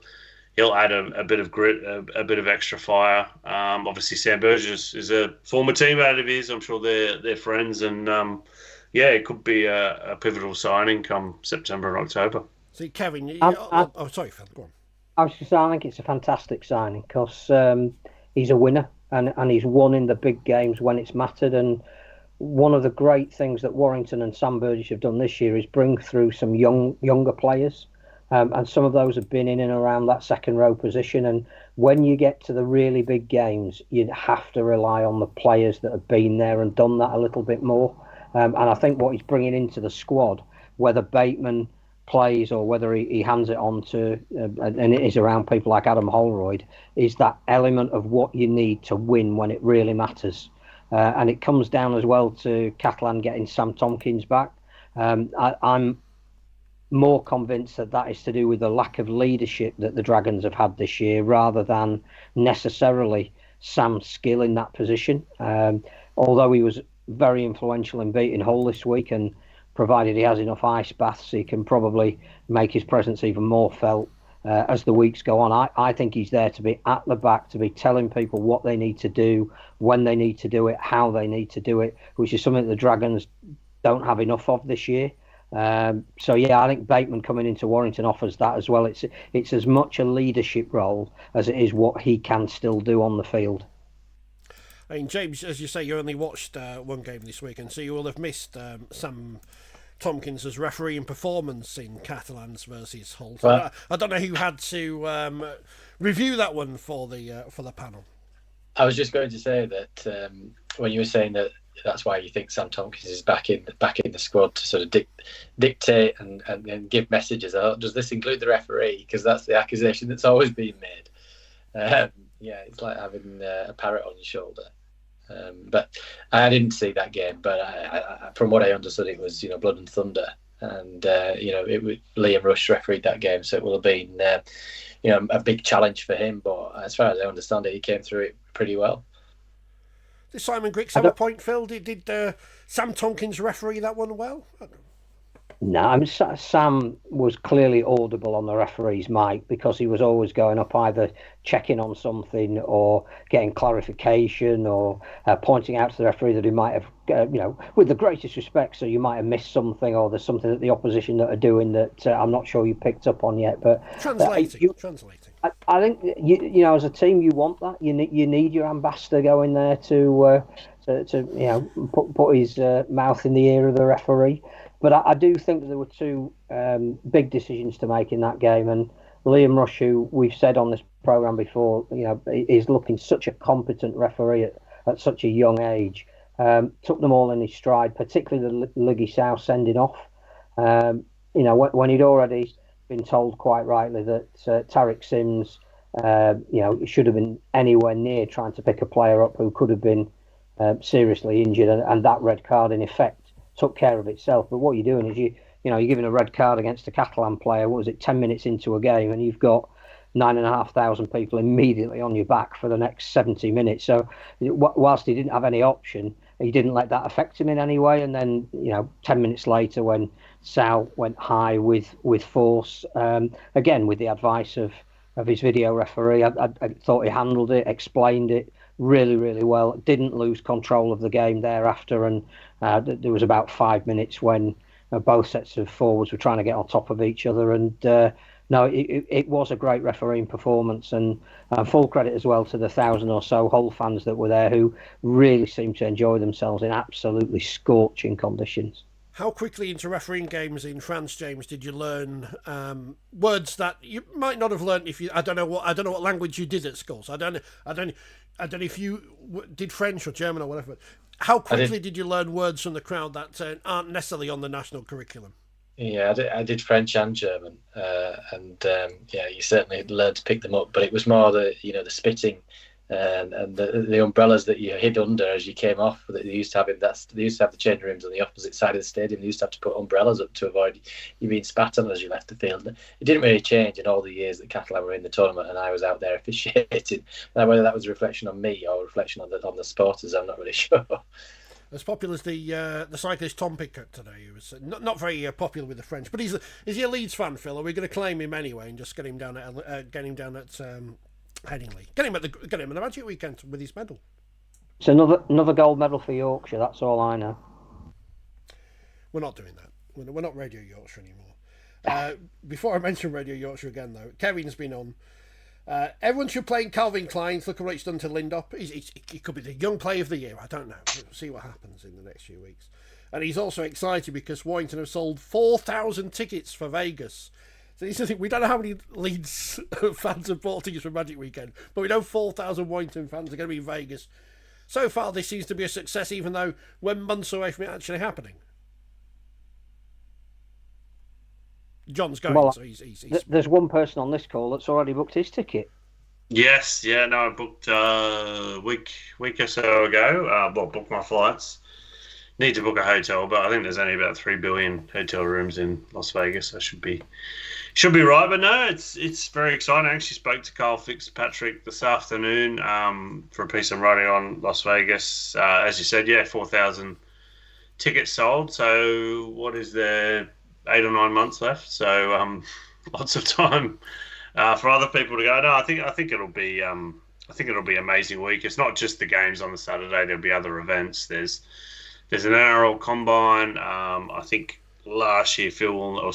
add a bit of grit, a bit of extra fire. Obviously, Sam Burgess is a former teammate of his. I'm sure they're friends, and it could be a pivotal signing come September and October. See, Kevin, sorry, Phil, go on. I was just saying, I think it's a fantastic signing because he's a winner and he's won in the big games when it's mattered. And one of the great things that Warrington and Sam Burgess have done this year is bring through some younger players. And some of those have been in and around that second row position. And when you get to the really big games, you have to rely on the players that have been there and done that a little bit more. And I think what he's bringing into the squad, whether Bateman plays or whether he hands it on to, and it is around people like Adam Holroyd, is that element of what you need to win when it really matters. And it comes down as well to Catalan getting Sam Tompkins back. I'm more convinced that is to do with the lack of leadership that the Dragons have had this year rather than necessarily Sam's skill in that position. Although he was very influential in beating Hull this week, and provided he has enough ice baths, he can probably make his presence even more felt as the weeks go on. I think he's there to be at the back, to be telling people what they need to do, when they need to do it, how they need to do it, which is something that the Dragons don't have enough of this year. I think Bateman coming into Warrington offers that as well. It's as much a leadership role as it is what he can still do on the field. I mean, James, as you say, you only watched one game this weekend, so you will have missed Sam Tompkins' refereeing performance in Catalans versus Hull. Well, I don't know who had to review that one for the panel. I was just going to say that when you were saying that that's why you think Sam Tompkins is back in the squad to sort of dictate and give messages. Does this include the referee? Because that's the accusation that's always been made. Yeah, it's like having a parrot on your shoulder. But I didn't see that game. But I, from what I understood, it was blood and thunder, and Liam Rush refereed that game, so it will have been a big challenge for him. But as far as I understand it, he came through it pretty well. Did Simon Griggs have a point, Phil? Did Sam Tompkins referee that one well? No, I mean, Sam was clearly audible on the referee's mic because he was always going up either checking on something or getting clarification or pointing out to the referee that he might have, with the greatest respect, so you might have missed something or there's something that the opposition that are doing that I'm not sure you picked up on yet. But translating. I think as a team you want that. You need your ambassador going there to put his mouth in the ear of the referee. But I do think that there were two big decisions to make in that game, and Liam Rush, who we've said on this programme before, is looking such a competent referee at such a young age. Took them all in his stride, particularly the Liggy South sending off. When he'd already been told quite rightly that Tariq Sims, should have been anywhere near trying to pick a player up who could have been seriously injured, and that red card in effect took care of itself. But what you're doing is you're giving a red card against a Catalan player. What was it, 10 minutes into a game, and you've got 9,500 people immediately on your back for the next 70 minutes. So whilst he didn't have any option, he didn't let that affect him in any way. And then 10 minutes later, when Sal went high with force, again with the advice of his video referee, I thought he handled it, explained it really, really well. Didn't lose control of the game thereafter, and there was about 5 minutes when both sets of forwards were trying to get on top of each other. And it was a great refereeing performance, and full credit as well to the 1,000 or so Hull fans that were there who really seemed to enjoy themselves in absolutely scorching conditions. How quickly into refereeing games in France, James, did you learn words that you might not have learned if you? I don't know what language you did at school. So I don't know if you did French or German or whatever. But how quickly did you learn words from the crowd that aren't necessarily on the national curriculum? Yeah, I did French and German, and you certainly learned to pick them up. But it was more the spitting and the umbrellas that you hid under as you came off. That they used to have they used to have the changing rooms on the opposite side of the stadium. They used to have to put umbrellas up to avoid you being spat on as you left the field. It didn't really change in all the years that Catalan were in the tournament and I was out there officiating. Now, whether that was a reflection on me or a reflection on the supporters, I'm not really sure. As popular as the cyclist Tom Pickett today, who was not very popular with the French, but is he a Leeds fan, Phil? Are we going to claim him anyway and just get him down at Headingley? Get him at the Magic Weekend with his medal. It's another gold medal for Yorkshire. That's all I know. We're not doing that. We're not Radio Yorkshire anymore. Before I mention Radio Yorkshire again, though, Kevin's been on. Everyone should play Calvin Klein's. Look at what he's done to Lindop. He could be the young player of the year. I don't know. We'll see what happens in the next few weeks. And he's also excited because Warrington have sold 4,000 tickets for Vegas. So he's the thing, we don't know how many Leeds fans have bought tickets for Magic Weekend, but we know 4,000 Warrington fans are going to be in Vegas. So far, this seems to be a success, even though we're months away from it actually happening. John's going, well, so he's... There's one person on this call that's already booked his ticket. Yes, I booked a week or so ago. Booked my flights. Need to book a hotel, but I think there's only about 3 billion hotel rooms in Las Vegas. I should be right. But no, it's very exciting. I actually spoke to Carl Fitzpatrick this afternoon for a piece I'm writing on Las Vegas. As you said, 4,000 tickets sold. So what is there? 8 or 9 months left. So lots of time for other people to go. No, I think it'll be an amazing week. It's not just the games on the Saturday. There'll be other events. There's an NRL combine. I think this year Phil will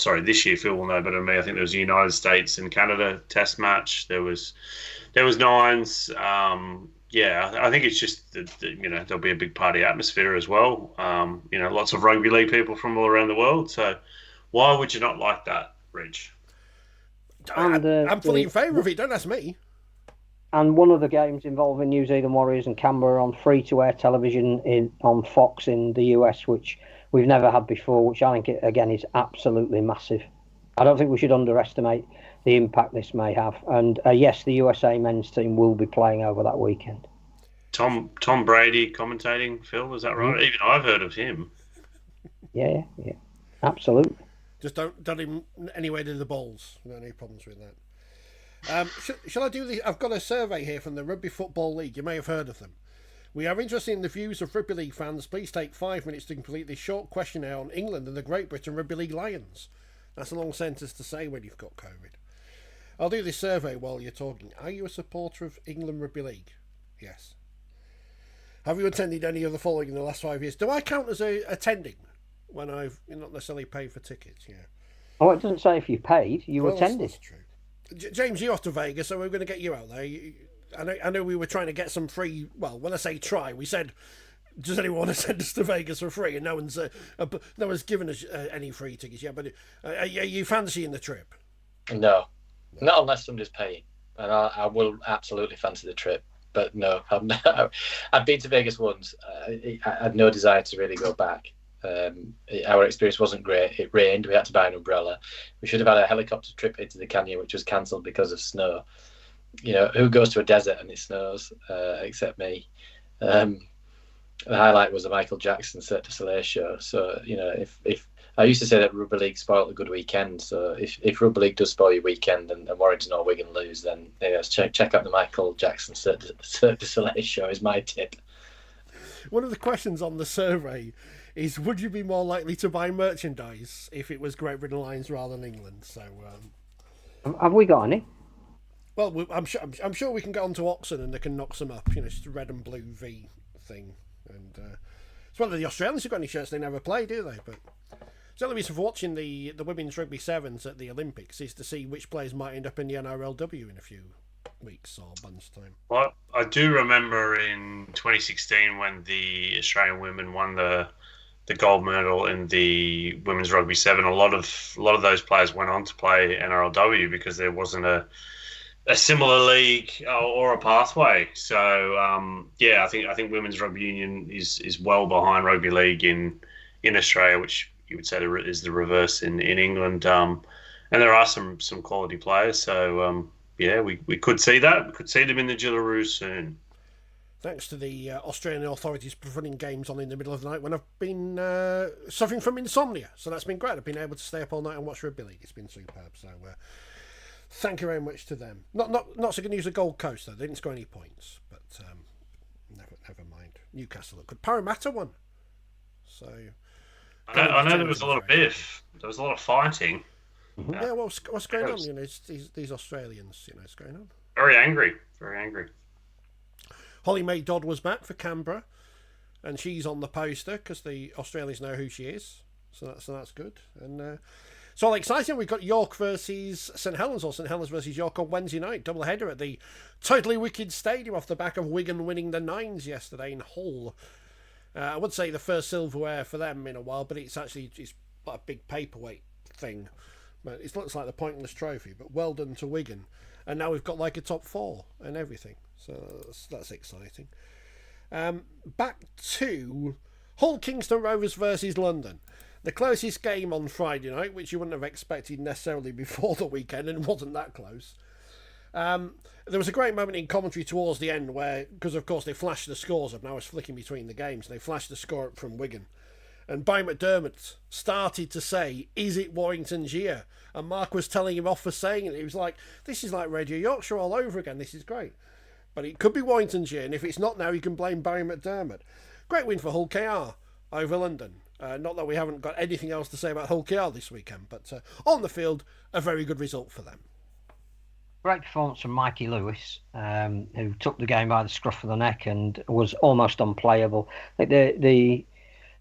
know better than me. I think there was a United States and Canada test match. There was nines. Yeah, I think it's just that, there'll be a big party atmosphere as well. Lots of rugby league people from all around the world. So why would you not like that, Rich? I'm fully in favour of it. Don't ask me. And one of the games involving New Zealand Warriors and Canberra on free-to-air television on Fox in the US, which we've never had before, which I think, again, is absolutely massive. I don't think we should underestimate the impact this may have. And yes, the USA men's team will be playing over that weekend. Tom Brady commentating, Phil, is that right? Even I've heard of him. Yeah, absolutely. Just don't him anywhere near the balls. No problems with that. Shall I do the? I've got a survey here from the Rugby Football League. You may have heard of them. We are interested in the views of Rugby League fans. Please take 5 minutes to complete this short questionnaire on England and the Great Britain Rugby League Lions. That's a long sentence to say when you've got COVID. I'll do this survey while you're talking. Are you a supporter of England Rugby League? Yes. Have you attended any of the following in the last 5 years? Do I count as attending when I've not necessarily paid for tickets? Yeah. Oh, it doesn't say if you paid. You attended. That's true. James, you're off to Vegas, so we're going to get you out there. I know we were trying to get some free. Well, when I say try, we said, does anyone want to send us to Vegas for free? And no one's given us any free tickets yet. But are you fancying the trip? No, not unless somebody's paying, and I will absolutely fancy the trip. But no, I've been to Vegas once. I had no desire to really go back. Our experience wasn't great. It rained. We had to buy an umbrella. We should have had a helicopter trip into the canyon, which was cancelled because of snow. Who goes to a desert and it snows except me? The highlight was the Michael Jackson Cirque du Soleil show. So if I used to say that Rugby League spoiled a good weekend. So if Rugby League does spoil your weekend and Warrington or Wigan lose, then check out the Michael Jackson Cirque du Soleil show is my tip. One of the questions on the survey is, would you be more likely to buy merchandise if it was Great Britain Lions rather than England? So, have we got any? Well, I'm sure we can get onto Oxon and they can knock some up. It's the red and blue V thing, and it's one of the Australians who've got any shirts they never play, do they? But it's the only reason for watching the women's rugby sevens at the Olympics is to see which players might end up in the NRLW in a few weeks or months' time. Well, I do remember in 2016 when the Australian women won the gold medal in the women's rugby 7. A lot of those players went on to play NRLW because there wasn't a similar league or a pathway. So I think women's rugby union is well behind rugby league in Australia, which you would say is the reverse in England. And there are some quality players. So we could see that. We could see them in the Jillaroo soon. Thanks to the Australian authorities putting games on in the middle of the night when I've been suffering from insomnia. So that's been great. I've been able to stay up all night and watch rugby league. It's been superb. So thank you very much to them. Not so good news at Gold Coast, though. They didn't score any points. But never mind. Newcastle looked good. Parramatta won. So I know there was a lot of biff. There was a lot of fighting. Mm-hmm. Yeah, what's going on? It's these Australians, what's going on? Very angry. Very angry. Holly May Dodd was back for Canberra, and she's on the poster because the Australians know who she is. So that's good. And it's all exciting. We've got York versus St Helens, or St Helens versus York on Wednesday night. Double header at the Totally Wicked Stadium off the back of Wigan winning the Nines yesterday in Hull. I would say the first silverware for them in a while, but it's like a big paperweight thing. But it looks like the pointless trophy. But well done to Wigan. And now we've got like a top 4 and everything. So that's exciting. Back to Hull Kingston Rovers versus London. The closest game on Friday night, which you wouldn't have expected necessarily before the weekend, and it wasn't that close. There was a great moment in commentary towards the end where, because of course they flashed the scores up, and I was flicking between the games, they flashed the score up from Wigan. And Barry McDermott started to say, is it Warrington's year? And Mark was telling him off for saying it. He was like, this is like Radio Yorkshire all over again. This is great. But it could be Warrington's year, and if it's not now, you can blame Barry McDermott. Great win for Hull KR over London. Not that we haven't got anything else to say about Hull KR this weekend, but on the field, a very good result for them. Great performance from Mikey Lewis, who took the game by the scruff of the neck and was almost unplayable. I think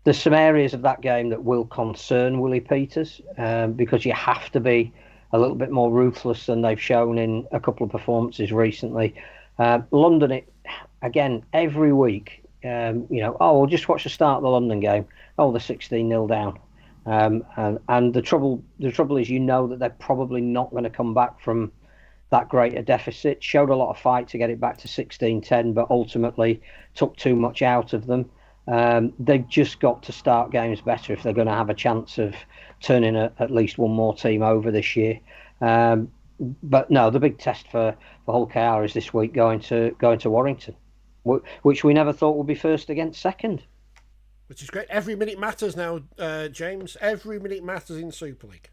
there's some areas of that game that will concern Willie Peters because you have to be a little bit more ruthless than they've shown in a couple of performances recently. London, again, every week, we'll just watch the start of the London game. Oh, they're 16-0 down. And the trouble is, that they're probably not going to come back from that great a deficit. Showed a lot of fight to get it back to 16-10, but ultimately took too much out of them. They've just got to start games better if they're going to have a chance of turning at least one more team over this year. But no, the big test for Hull KR is this week going to Warrington, which we never thought would be first against second. Which is great. Every minute matters now, James. Every minute matters in Super League.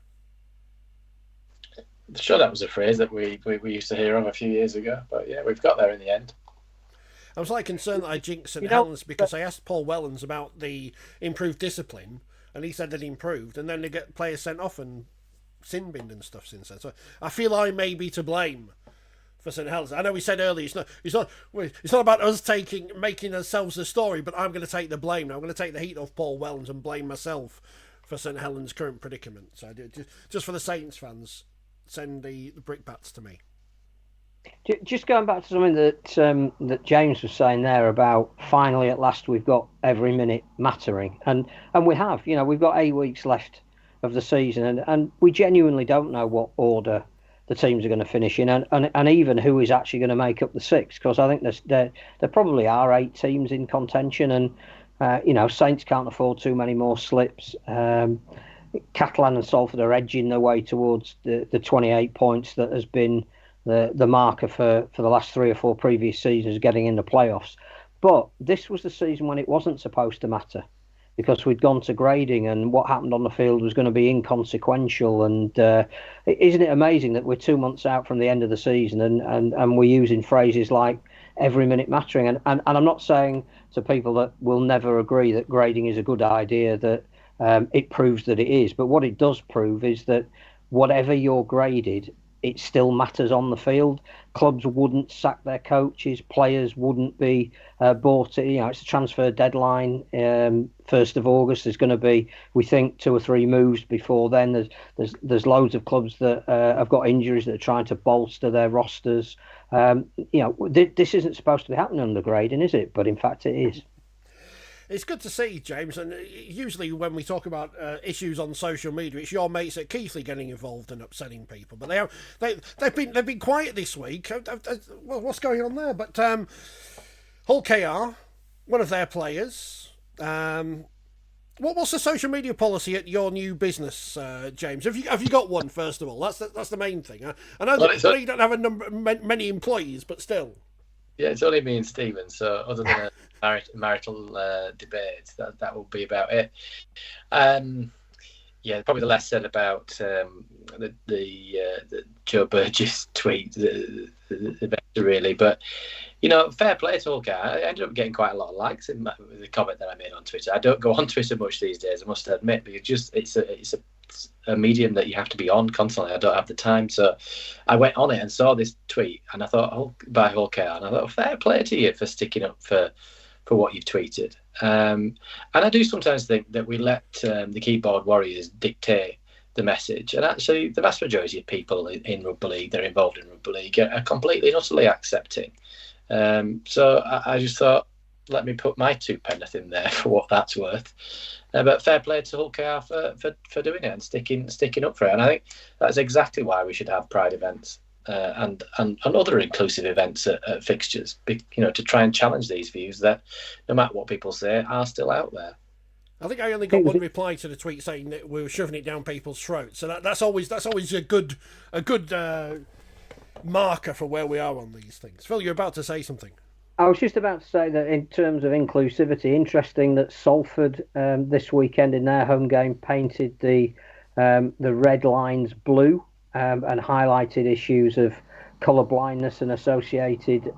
Sure, that was a phrase that we used to hear of a few years ago, but yeah, we've got there in the end. I was concerned that I jinxed St Helens because I asked Paul Wellens about the improved discipline, and he said that it improved, and then they get players sent off and sin binned and stuff since then. So I feel I may be to blame for St Helens. I know we said earlier it's not about us making ourselves the story, but I'm going to take the blame now. I'm going to take the heat off Paul Wellens and blame myself for St Helens' current predicament. So just for the Saints fans, send the brickbats to me. Just going back to something that James was saying there about finally at last we've got every minute mattering, and we have. We've got 8 weeks left of the season, and we genuinely don't know what order the teams are going to finish in, and even who is actually going to make up the six, because I think there probably are 8 teams in contention, and Saints can't afford too many more slips. Catalan and Salford are edging their way towards the 28 points that has been the marker for the last 3 or 4 previous seasons getting in the playoffs. But this was the season when it wasn't supposed to matter, because we'd gone to grading and what happened on the field was going to be inconsequential. And isn't it amazing that we're 2 months out from the end of the season and we're using phrases like every minute mattering? And I'm not saying to people that will never agree that grading is a good idea, that it proves that it is. But what it does prove is that whatever you're graded, it still matters on the field. Clubs wouldn't sack their coaches. Players wouldn't be bought. It's a transfer deadline, 1st of August. There's going to be, we think, 2 or 3 moves before then. There's loads of clubs that have got injuries that are trying to bolster their rosters. This isn't supposed to be happening under grading, is it? But in fact, it is. It's good to see, James, and usually when we talk about issues on social media, it's your mates at Keighley getting involved and upsetting people. But they've been quiet this week. Well, what's going on there? But Hull KR, one of their players. What's the social media policy at your new business, James? Have you got one, first of all? That's the main thing. I know that you don't have many employees, but still. Yeah, it's only me and Stephen, so other than a marital debate, that will be about it. Probably the less said about the Joe Burgess tweet, the better, really. But fair play to Hull KR. I ended up getting quite a lot of likes in the comment that I made on Twitter. I don't go on Twitter much these days, I must admit, but it's a medium that you have to be on constantly. I don't have the time, so I went on it and saw this tweet, and I thought, by Hull KR, and I thought, fair play to you for sticking up for what you've tweeted. And I do sometimes think that we let the keyboard warriors dictate the message, and actually the vast majority of people in rugby league that are involved in rugby league are completely and utterly accepting. So I just thought, let me put my 2 penneth in there for what that's worth. But fair play to Hull KR for doing it and sticking up for it. And I think that's exactly why we should have pride events and other inclusive events at fixtures, to try and challenge these views that, no matter what people say, are still out there. I think I only got one reply to the tweet saying that we were shoving it down people's throats. So that's always a good marker for where we are on these things. Phil, you're about to say something. I was just about to say that in terms of inclusivity, interesting that Salford this weekend in their home game painted the red lines blue and highlighted issues of colour blindness and associated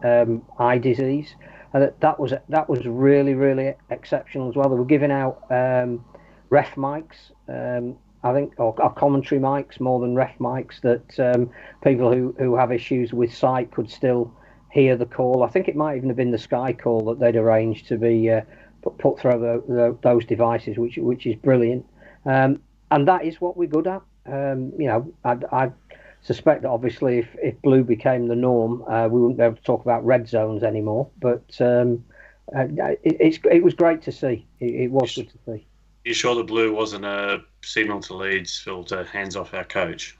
eye disease. And that was really, really exceptional as well. They were giving out ref mics, I think, or commentary mics more than ref mics, that people who have issues with sight could still hear the call. I think it might even have been the Sky call that they'd arranged to be put through those devices, which is brilliant. And that is what we're good at. suspect that obviously if blue became the norm, we wouldn't be able to talk about red zones anymore. But it was great to see. It was good to see. You sure the blue wasn't a signal to Leeds, Phil, to hands off our coach?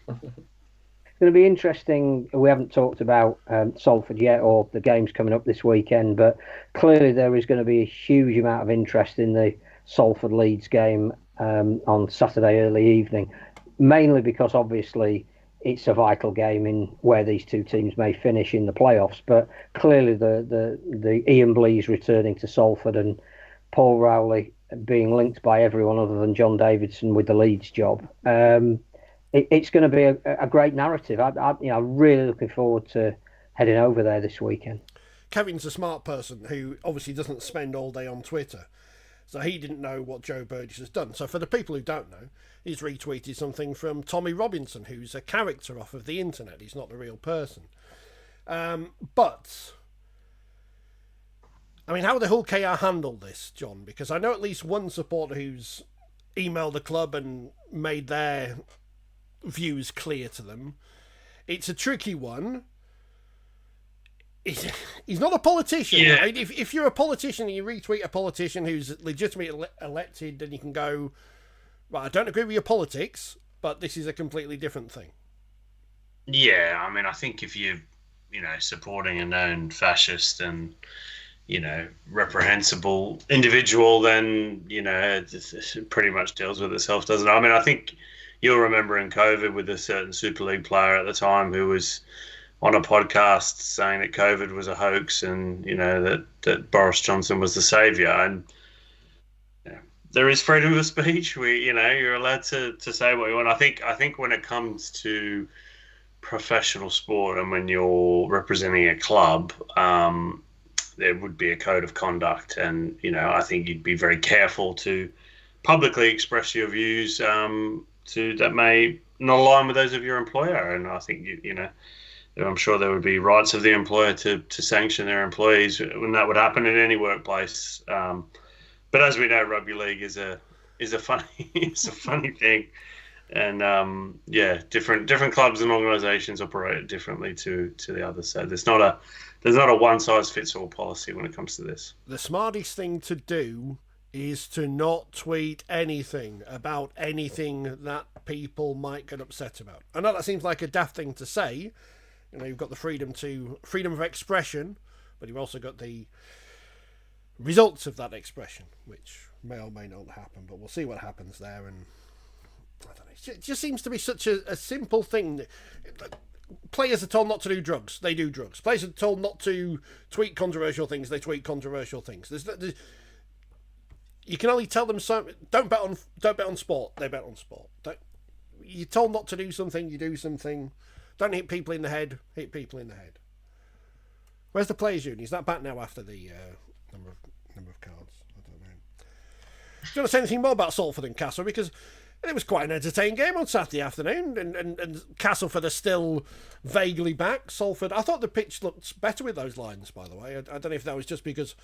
It's going to be interesting. We haven't talked about Salford yet, or the games coming up this weekend, but clearly there is going to be a huge amount of interest in the Salford Leeds game on Saturday early evening, mainly because obviously it's a vital game in where these two teams may finish in the playoffs. But clearly the Ian Blease returning to Salford and Paul Rowley being linked by everyone other than John Davidson with the Leeds job. It's going to be a great narrative. I'm really looking forward to heading over there this weekend. Kevin's a smart person who obviously doesn't spend all day on Twitter, so he didn't know what Joe Burgess has done. So for the people who don't know, he's retweeted something from Tommy Robinson, who's a character off of the internet. He's not the real person. But I mean, how the Hull KR handled this, John? Because I know at least one supporter who's emailed the club and made their views clear to them. It's a tricky one. He's not a politician. Yeah. Right? If you're a politician and you retweet a politician who's legitimately elected, then you can go, well, I don't agree with your politics, but this is a completely different thing. Yeah, I mean, I think if you're, supporting a known fascist and, reprehensible individual, then, it pretty much deals with itself, doesn't it? I mean, I think you'll remember in COVID with a certain Super League player at the time who was on a podcast saying that COVID was a hoax and, that Boris Johnson was the saviour. And there is freedom of speech. You're allowed to say what you want. I think when it comes to professional sport and when you're representing a club, there would be a code of conduct. And, I think you'd be very careful to publicly express your views that may not align with those of your employer. And I think, I'm sure there would be rights of the employer to sanction their employees when that would happen in any workplace. But as we know, rugby league is a funny thing, and different clubs and organisations operate differently to the others. So there's not a one size fits all policy when it comes to this. The smartest thing to do is to not tweet anything about anything that people might get upset about. I know that seems like a daft thing to say. You've got the freedom of expression, but you've also got the results of that expression, which may or may not happen, but we'll see what happens there. And I don't know, it just seems to be such a simple thing. Players are told not to do drugs, they do drugs. Players are told not to tweet controversial things, they tweet controversial things. You can only tell them don't bet on sport, they bet on sport. You're told not to do something, you do something. Don't hit people in the head, hit people in the head. Where's the players' union? Is that back now after the number of cards? I don't know. Do you want to say anything more about Salford and Castle? Because it was quite an entertaining game on Saturday afternoon, and Castleford are still vaguely back. Salford, I thought the pitch looked better with those lines, by the way. I don't know if that was just because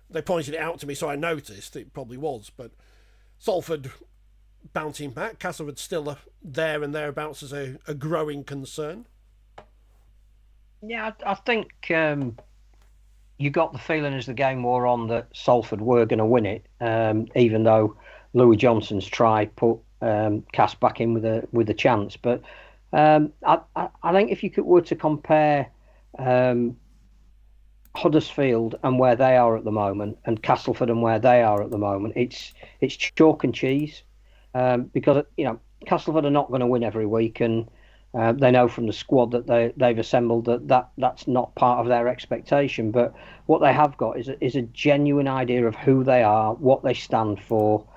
they pointed it out to me, so I noticed. It probably was, but Salford bouncing back. Castleford still there and thereabouts as a growing concern. Yeah, I think you got the feeling as the game wore on that Salford were going to win it, even though Louis Johnson's try put Cass back in with a chance. But I think if you were to compare Huddersfield and where they are at the moment, and Castleford and where they are at the moment, it's chalk and cheese. Because Castleford are not going to win every week, and they know from the squad that they've assembled that's not part of their expectation. But what they have got is a genuine idea of who they are, what they stand for,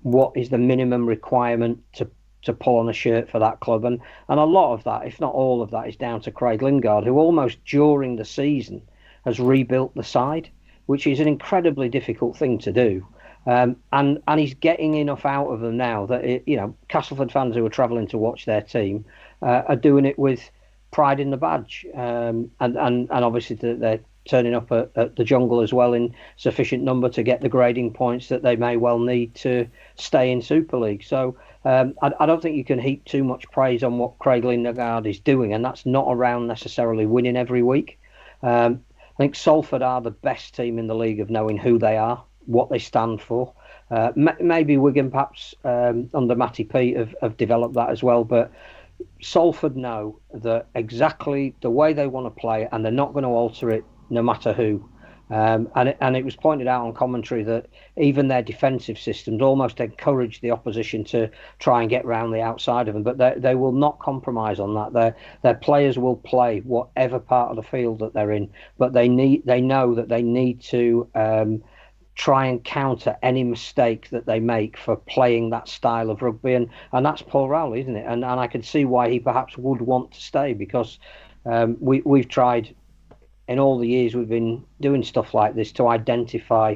what is the minimum requirement to pull on a shirt for that club, and a lot of that, if not all of that, is down to Craig Lingard, who almost during the season has rebuilt the side, which is an incredibly difficult thing to do. And he's getting enough out of them now that Castleford fans who are travelling to watch their team are doing it with pride in the badge, and obviously they're turning up at the Jungle as well in sufficient number to get the grading points that they may well need to stay in Super League. So I don't think you can heap too much praise on what Craig Lindegaard is doing, and that's not around necessarily winning every week. I think Salford are the best team in the league of knowing who they are, what they stand for. Maybe Wigan, perhaps under Matty Pete, have developed that as well, but Salford know that exactly the way they want to play, and they're not going to alter it no matter who. And it was pointed out on commentary that even their defensive systems almost encourage the opposition to try and get round the outside of them. But they will not compromise on that. Their players will play whatever part of the field that they're in. But they know that they need to try and counter any mistake that they make for playing that style of rugby. And that's Paul Rowley, isn't it? And I can see why he perhaps would want to stay, because we've tried in all the years we've been doing stuff like this to identify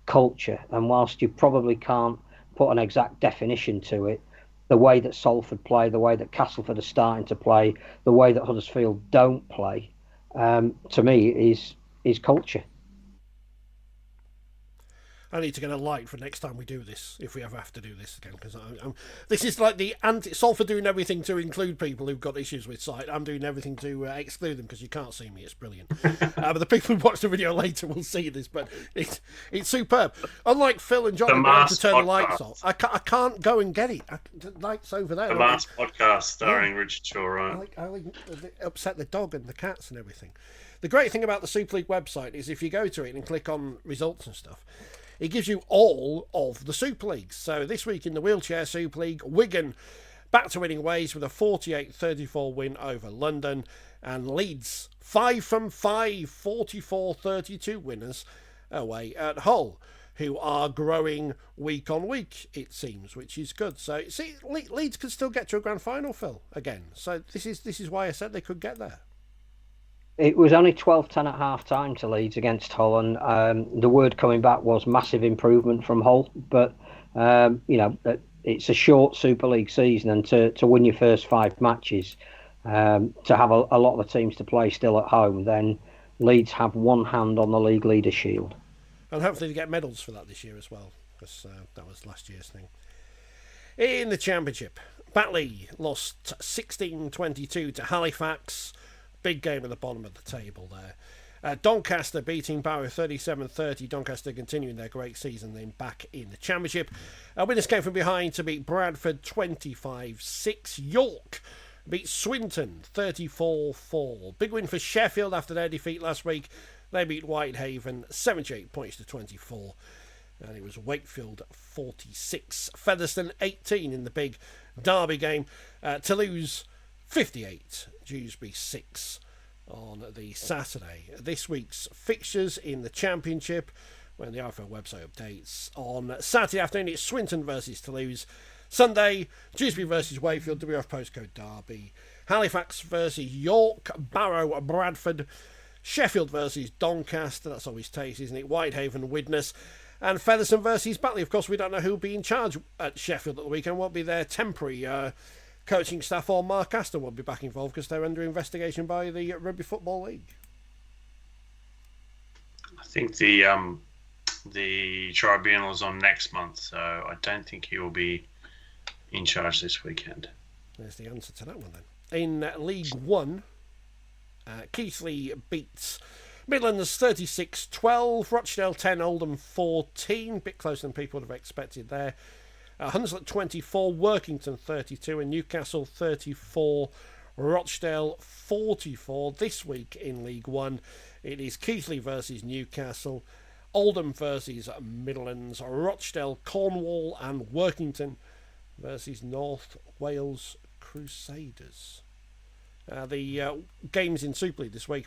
culture. And whilst you probably can't put an exact definition to it, the way that Salford play, the way that Castleford are starting to play, the way that Huddersfield don't play, to me is culture. I need to get a light for next time we do this, if we ever have to do this again, because this is like the Salford doing everything to include people who've got issues with sight. I'm doing everything to exclude them, because you can't see me. It's brilliant. But the people who watch the video later will see this, but it's superb. Unlike Phil and John, I'm going to turn the lights off. I can't go and get it. The light's over there. The Mask podcast starring Richard Shaw, right? I upset the dog and the cats and everything. The great thing about the Super League website is if you go to it and click on results and stuff, it gives you all of the Super Leagues. So this week in the Wheelchair Super League, Wigan back to winning ways with a 48-34 win over London. And Leeds, 5 from 5, 44-32 winners away at Hull, who are growing week on week, it seems, which is good. So see, Leeds could still get to a grand final, Phil, again. So this is why I said they could get there. It was only 12-10 at half-time to Leeds against Hull, and the word coming back was massive improvement from Hull. But, it's a short Super League season, and to win your first 5 matches, to have a lot of the teams to play still at home, then Leeds have one hand on the league leader shield. And hopefully they get medals for that this year as well, because that was last year's thing. In the Championship, Batley lost 16-22 to Halifax. Big game at the bottom of the table there. Doncaster beating Barrow 37-30. Doncaster continuing their great season, then back in the Championship. Winners came from behind to beat Bradford 25-6. York beat Swinton 34-4. Big win for Sheffield after their defeat last week. They beat Whitehaven 78 points to 24. And it was Wakefield 46. Featherstone 18 in the big derby game. Toulouse 58, Dewsbury 6 on the Saturday. This week's fixtures in the Championship, when the IFL website updates. On Saturday afternoon, it's Swinton versus Toulouse. Sunday, Dewsbury versus Wakefield, WF postcode derby. Halifax versus York. Barrow, Bradford. Sheffield versus Doncaster, that's always tasty, isn't it? Whitehaven, Widnes. And Featherstone versus Batley. Of course, we don't know who will be in charge at Sheffield at the weekend. Won't be their temporary coaching staff, or Mark Aston will be back involved because they're under investigation by the Rugby Football League. I think the tribunal is on next month, so I don't think he will be in charge this weekend. There's the answer to that one then. In League One, Keighley beats Midlands 36-12, Rochdale 10, Oldham 14, bit closer than people would have expected there. Hunslet 24, Workington 32, and Newcastle 34, Rochdale 44. This week in League One, it is Keighley versus Newcastle, Oldham versus Midlands, Rochdale, Cornwall, and Workington versus North Wales Crusaders. The games in Super League this week.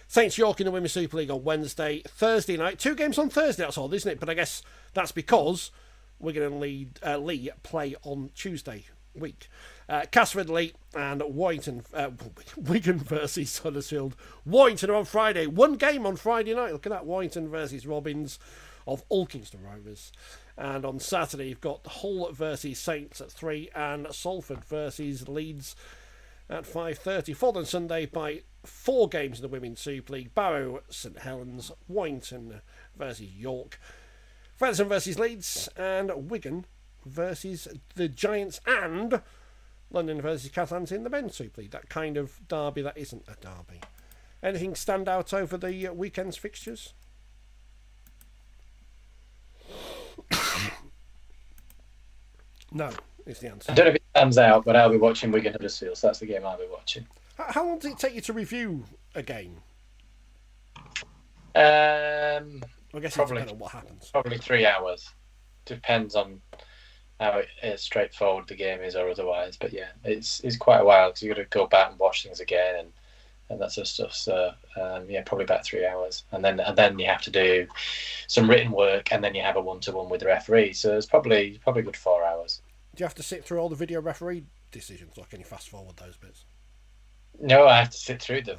Saints York in the Women's Super League on Wednesday. Thursday night, 2 games on Thursday, that's odd, isn't it? But I guess that's because Wigan and Lee play on Tuesday week. Castleford, Lee and Warrington, Wigan versus Huddersfield. Warrington are on Friday. 1 game on Friday night. Look at that. Warrington versus Robins of Alkingston Rovers. And on Saturday, you've got Hull versus Saints at 3 and Salford versus Leeds at 5:30. Followed on Sunday by 4 games in the Women's Super League. Barrow, St Helens, Warrington versus York, Featherstone versus Leeds, and Wigan versus the Giants and London versus Catalans in the men's Super League. That kind of derby that isn't a derby. Anything stand out over the weekend's fixtures? No, is the answer. I don't know if it stands out, but I'll be watching Wigan Huddersfield, so that's the game I'll be watching. How long does it take you to review a game? I guess probably, it depends on what happens. Probably 3 hours. Depends on how straightforward the game is or otherwise. But yeah, it's quite a while because you've got to go back and watch things again and that sort of stuff. So yeah, probably about 3 hours, and then you have to do some written work, and then you have a 1-to-1 with the referee. So it's probably a good 4 hours. Do you have to sit through all the video referee decisions, or can you fast forward those bits? No, I have to sit through them.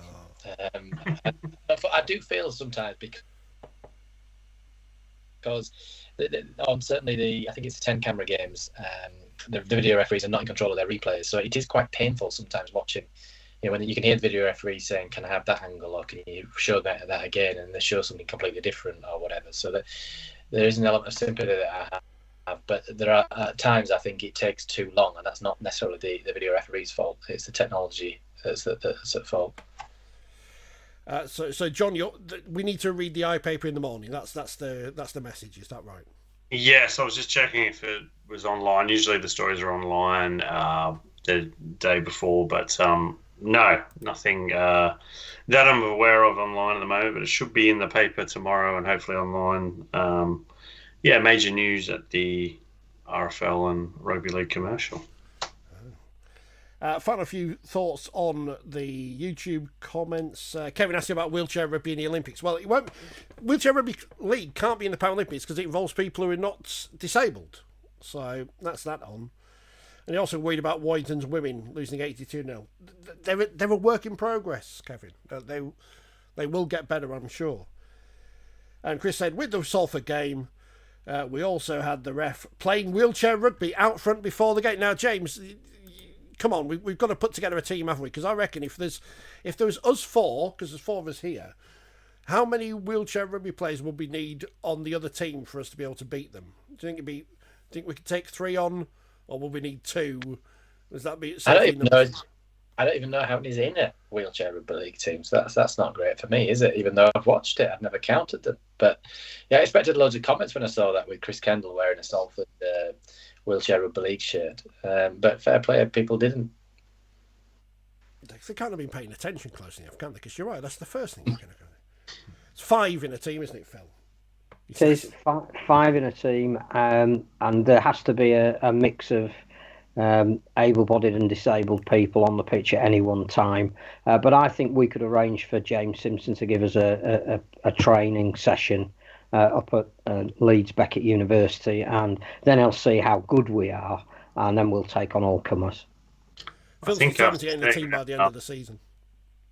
I do feel sometimes because on certainly I think it's the 10 camera games, the video referees are not in control of their replays, so it is quite painful sometimes watching. You know, when you can hear the video referee saying, "Can I have that angle?" or "Can you show that again?" and they show something completely different or whatever. So that there is an element of sympathy that I have, but there are at times I think it takes too long, and that's not necessarily the video referee's fault. It's the technology that's at fault. So John, we need to read the iPaper in the morning. That's the message. Is that right? Yes, I was just checking if it was online. Usually the stories are online the day before, but no, nothing that I'm aware of online at the moment. But it should be in the paper tomorrow and hopefully online. Yeah, major news at the RFL and Rugby League commercial. Final few thoughts on the YouTube comments. Kevin asked you about wheelchair rugby in the Olympics. Well, it won't. Wheelchair rugby league can't be in the Paralympics because it involves people who are not disabled. So that's that on. And he also worried about Warrington's women losing 82-0. They're a work in progress, Kevin. They will get better, I'm sure. And Chris said, with the Salford game, we also had the ref playing wheelchair rugby out front before the game. Now, James, come on, we've got to put together a team, haven't we? Because I reckon if there was us four, because there's four of us here, how many wheelchair rugby players would we need on the other team for us to be able to beat them? Do you think we could take 3 on, or will we need 2? Does that be? I don't even know how many's in a wheelchair rugby league team. So that's not great for me, is it? Even though I've watched it, I've never counted them. But yeah, I expected loads of comments when I saw that with Chris Kendall wearing a Salford wheelchair rugby league shirt. But fair play, people didn't. They can't have been paying attention closely enough, can't they? Because you're right, that's the first thing you're going to go. It's 5 in a team, isn't it, Phil? It is 5 in a team, and there has to be a mix of able-bodied and disabled people on the pitch at any one time. But I think we could arrange for James Simpson to give us a training session up at Leeds Beckett University, and then he'll see how good we are, and then we'll take on all comers. Phil's determined to get in the team by the end of the season.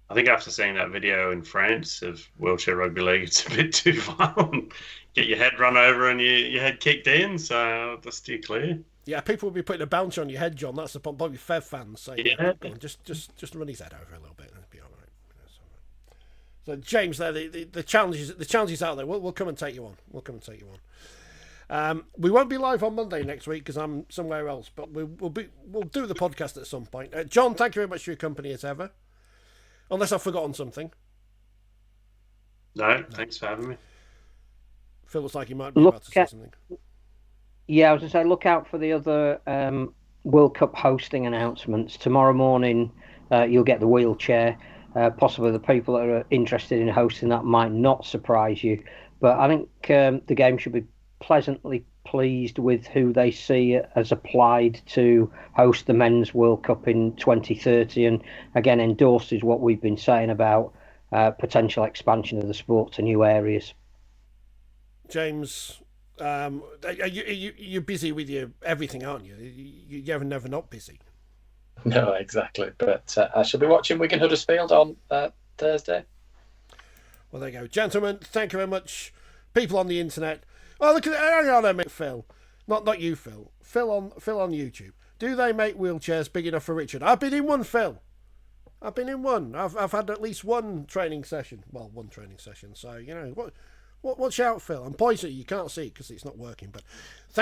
I think after seeing that video in France of wheelchair rugby league, it's a bit too violent. Get your head run over and your head kicked in, so that's too clear. Yeah, people will be putting a bounce on your head, John. That's the problem. Probably Fev fans saying, yeah. Go on, just run his head over a little bit and it'll be all right. So James, there, the challenges out there. We'll come and take you on. We won't be live on Monday next week because I'm somewhere else, but we'll do the podcast at some point. John, thank you very much for your company as ever. Unless I've forgotten something. No, thanks for having me. Phil looks like he might be about to say something. Yeah, I was going to say, look out for the other World Cup hosting announcements. Tomorrow morning, you'll get the wheelchair. Possibly the people that are interested in hosting that might not surprise you. But I think the game should be pleasantly pleased with who they see as applied to host the Men's World Cup in 2030. And again, endorses what we've been saying about potential expansion of the sport to new areas. James, you're busy with your everything, aren't you? You're never not busy. No, exactly. But I shall be watching Wigan Huddersfield on Thursday. Well, there you go, gentlemen. Thank you very much. People on the internet. Oh, look at hang on a minute, Phil. Not you, Phil. Phil on YouTube. Do they make wheelchairs big enough for Richard? I've been in one, Phil. I've been in one. I've had at least one training session. Well, one training session. So you know what. Watch out, Phil. I'm pointing at you. You can't see it because it's not working. But thank.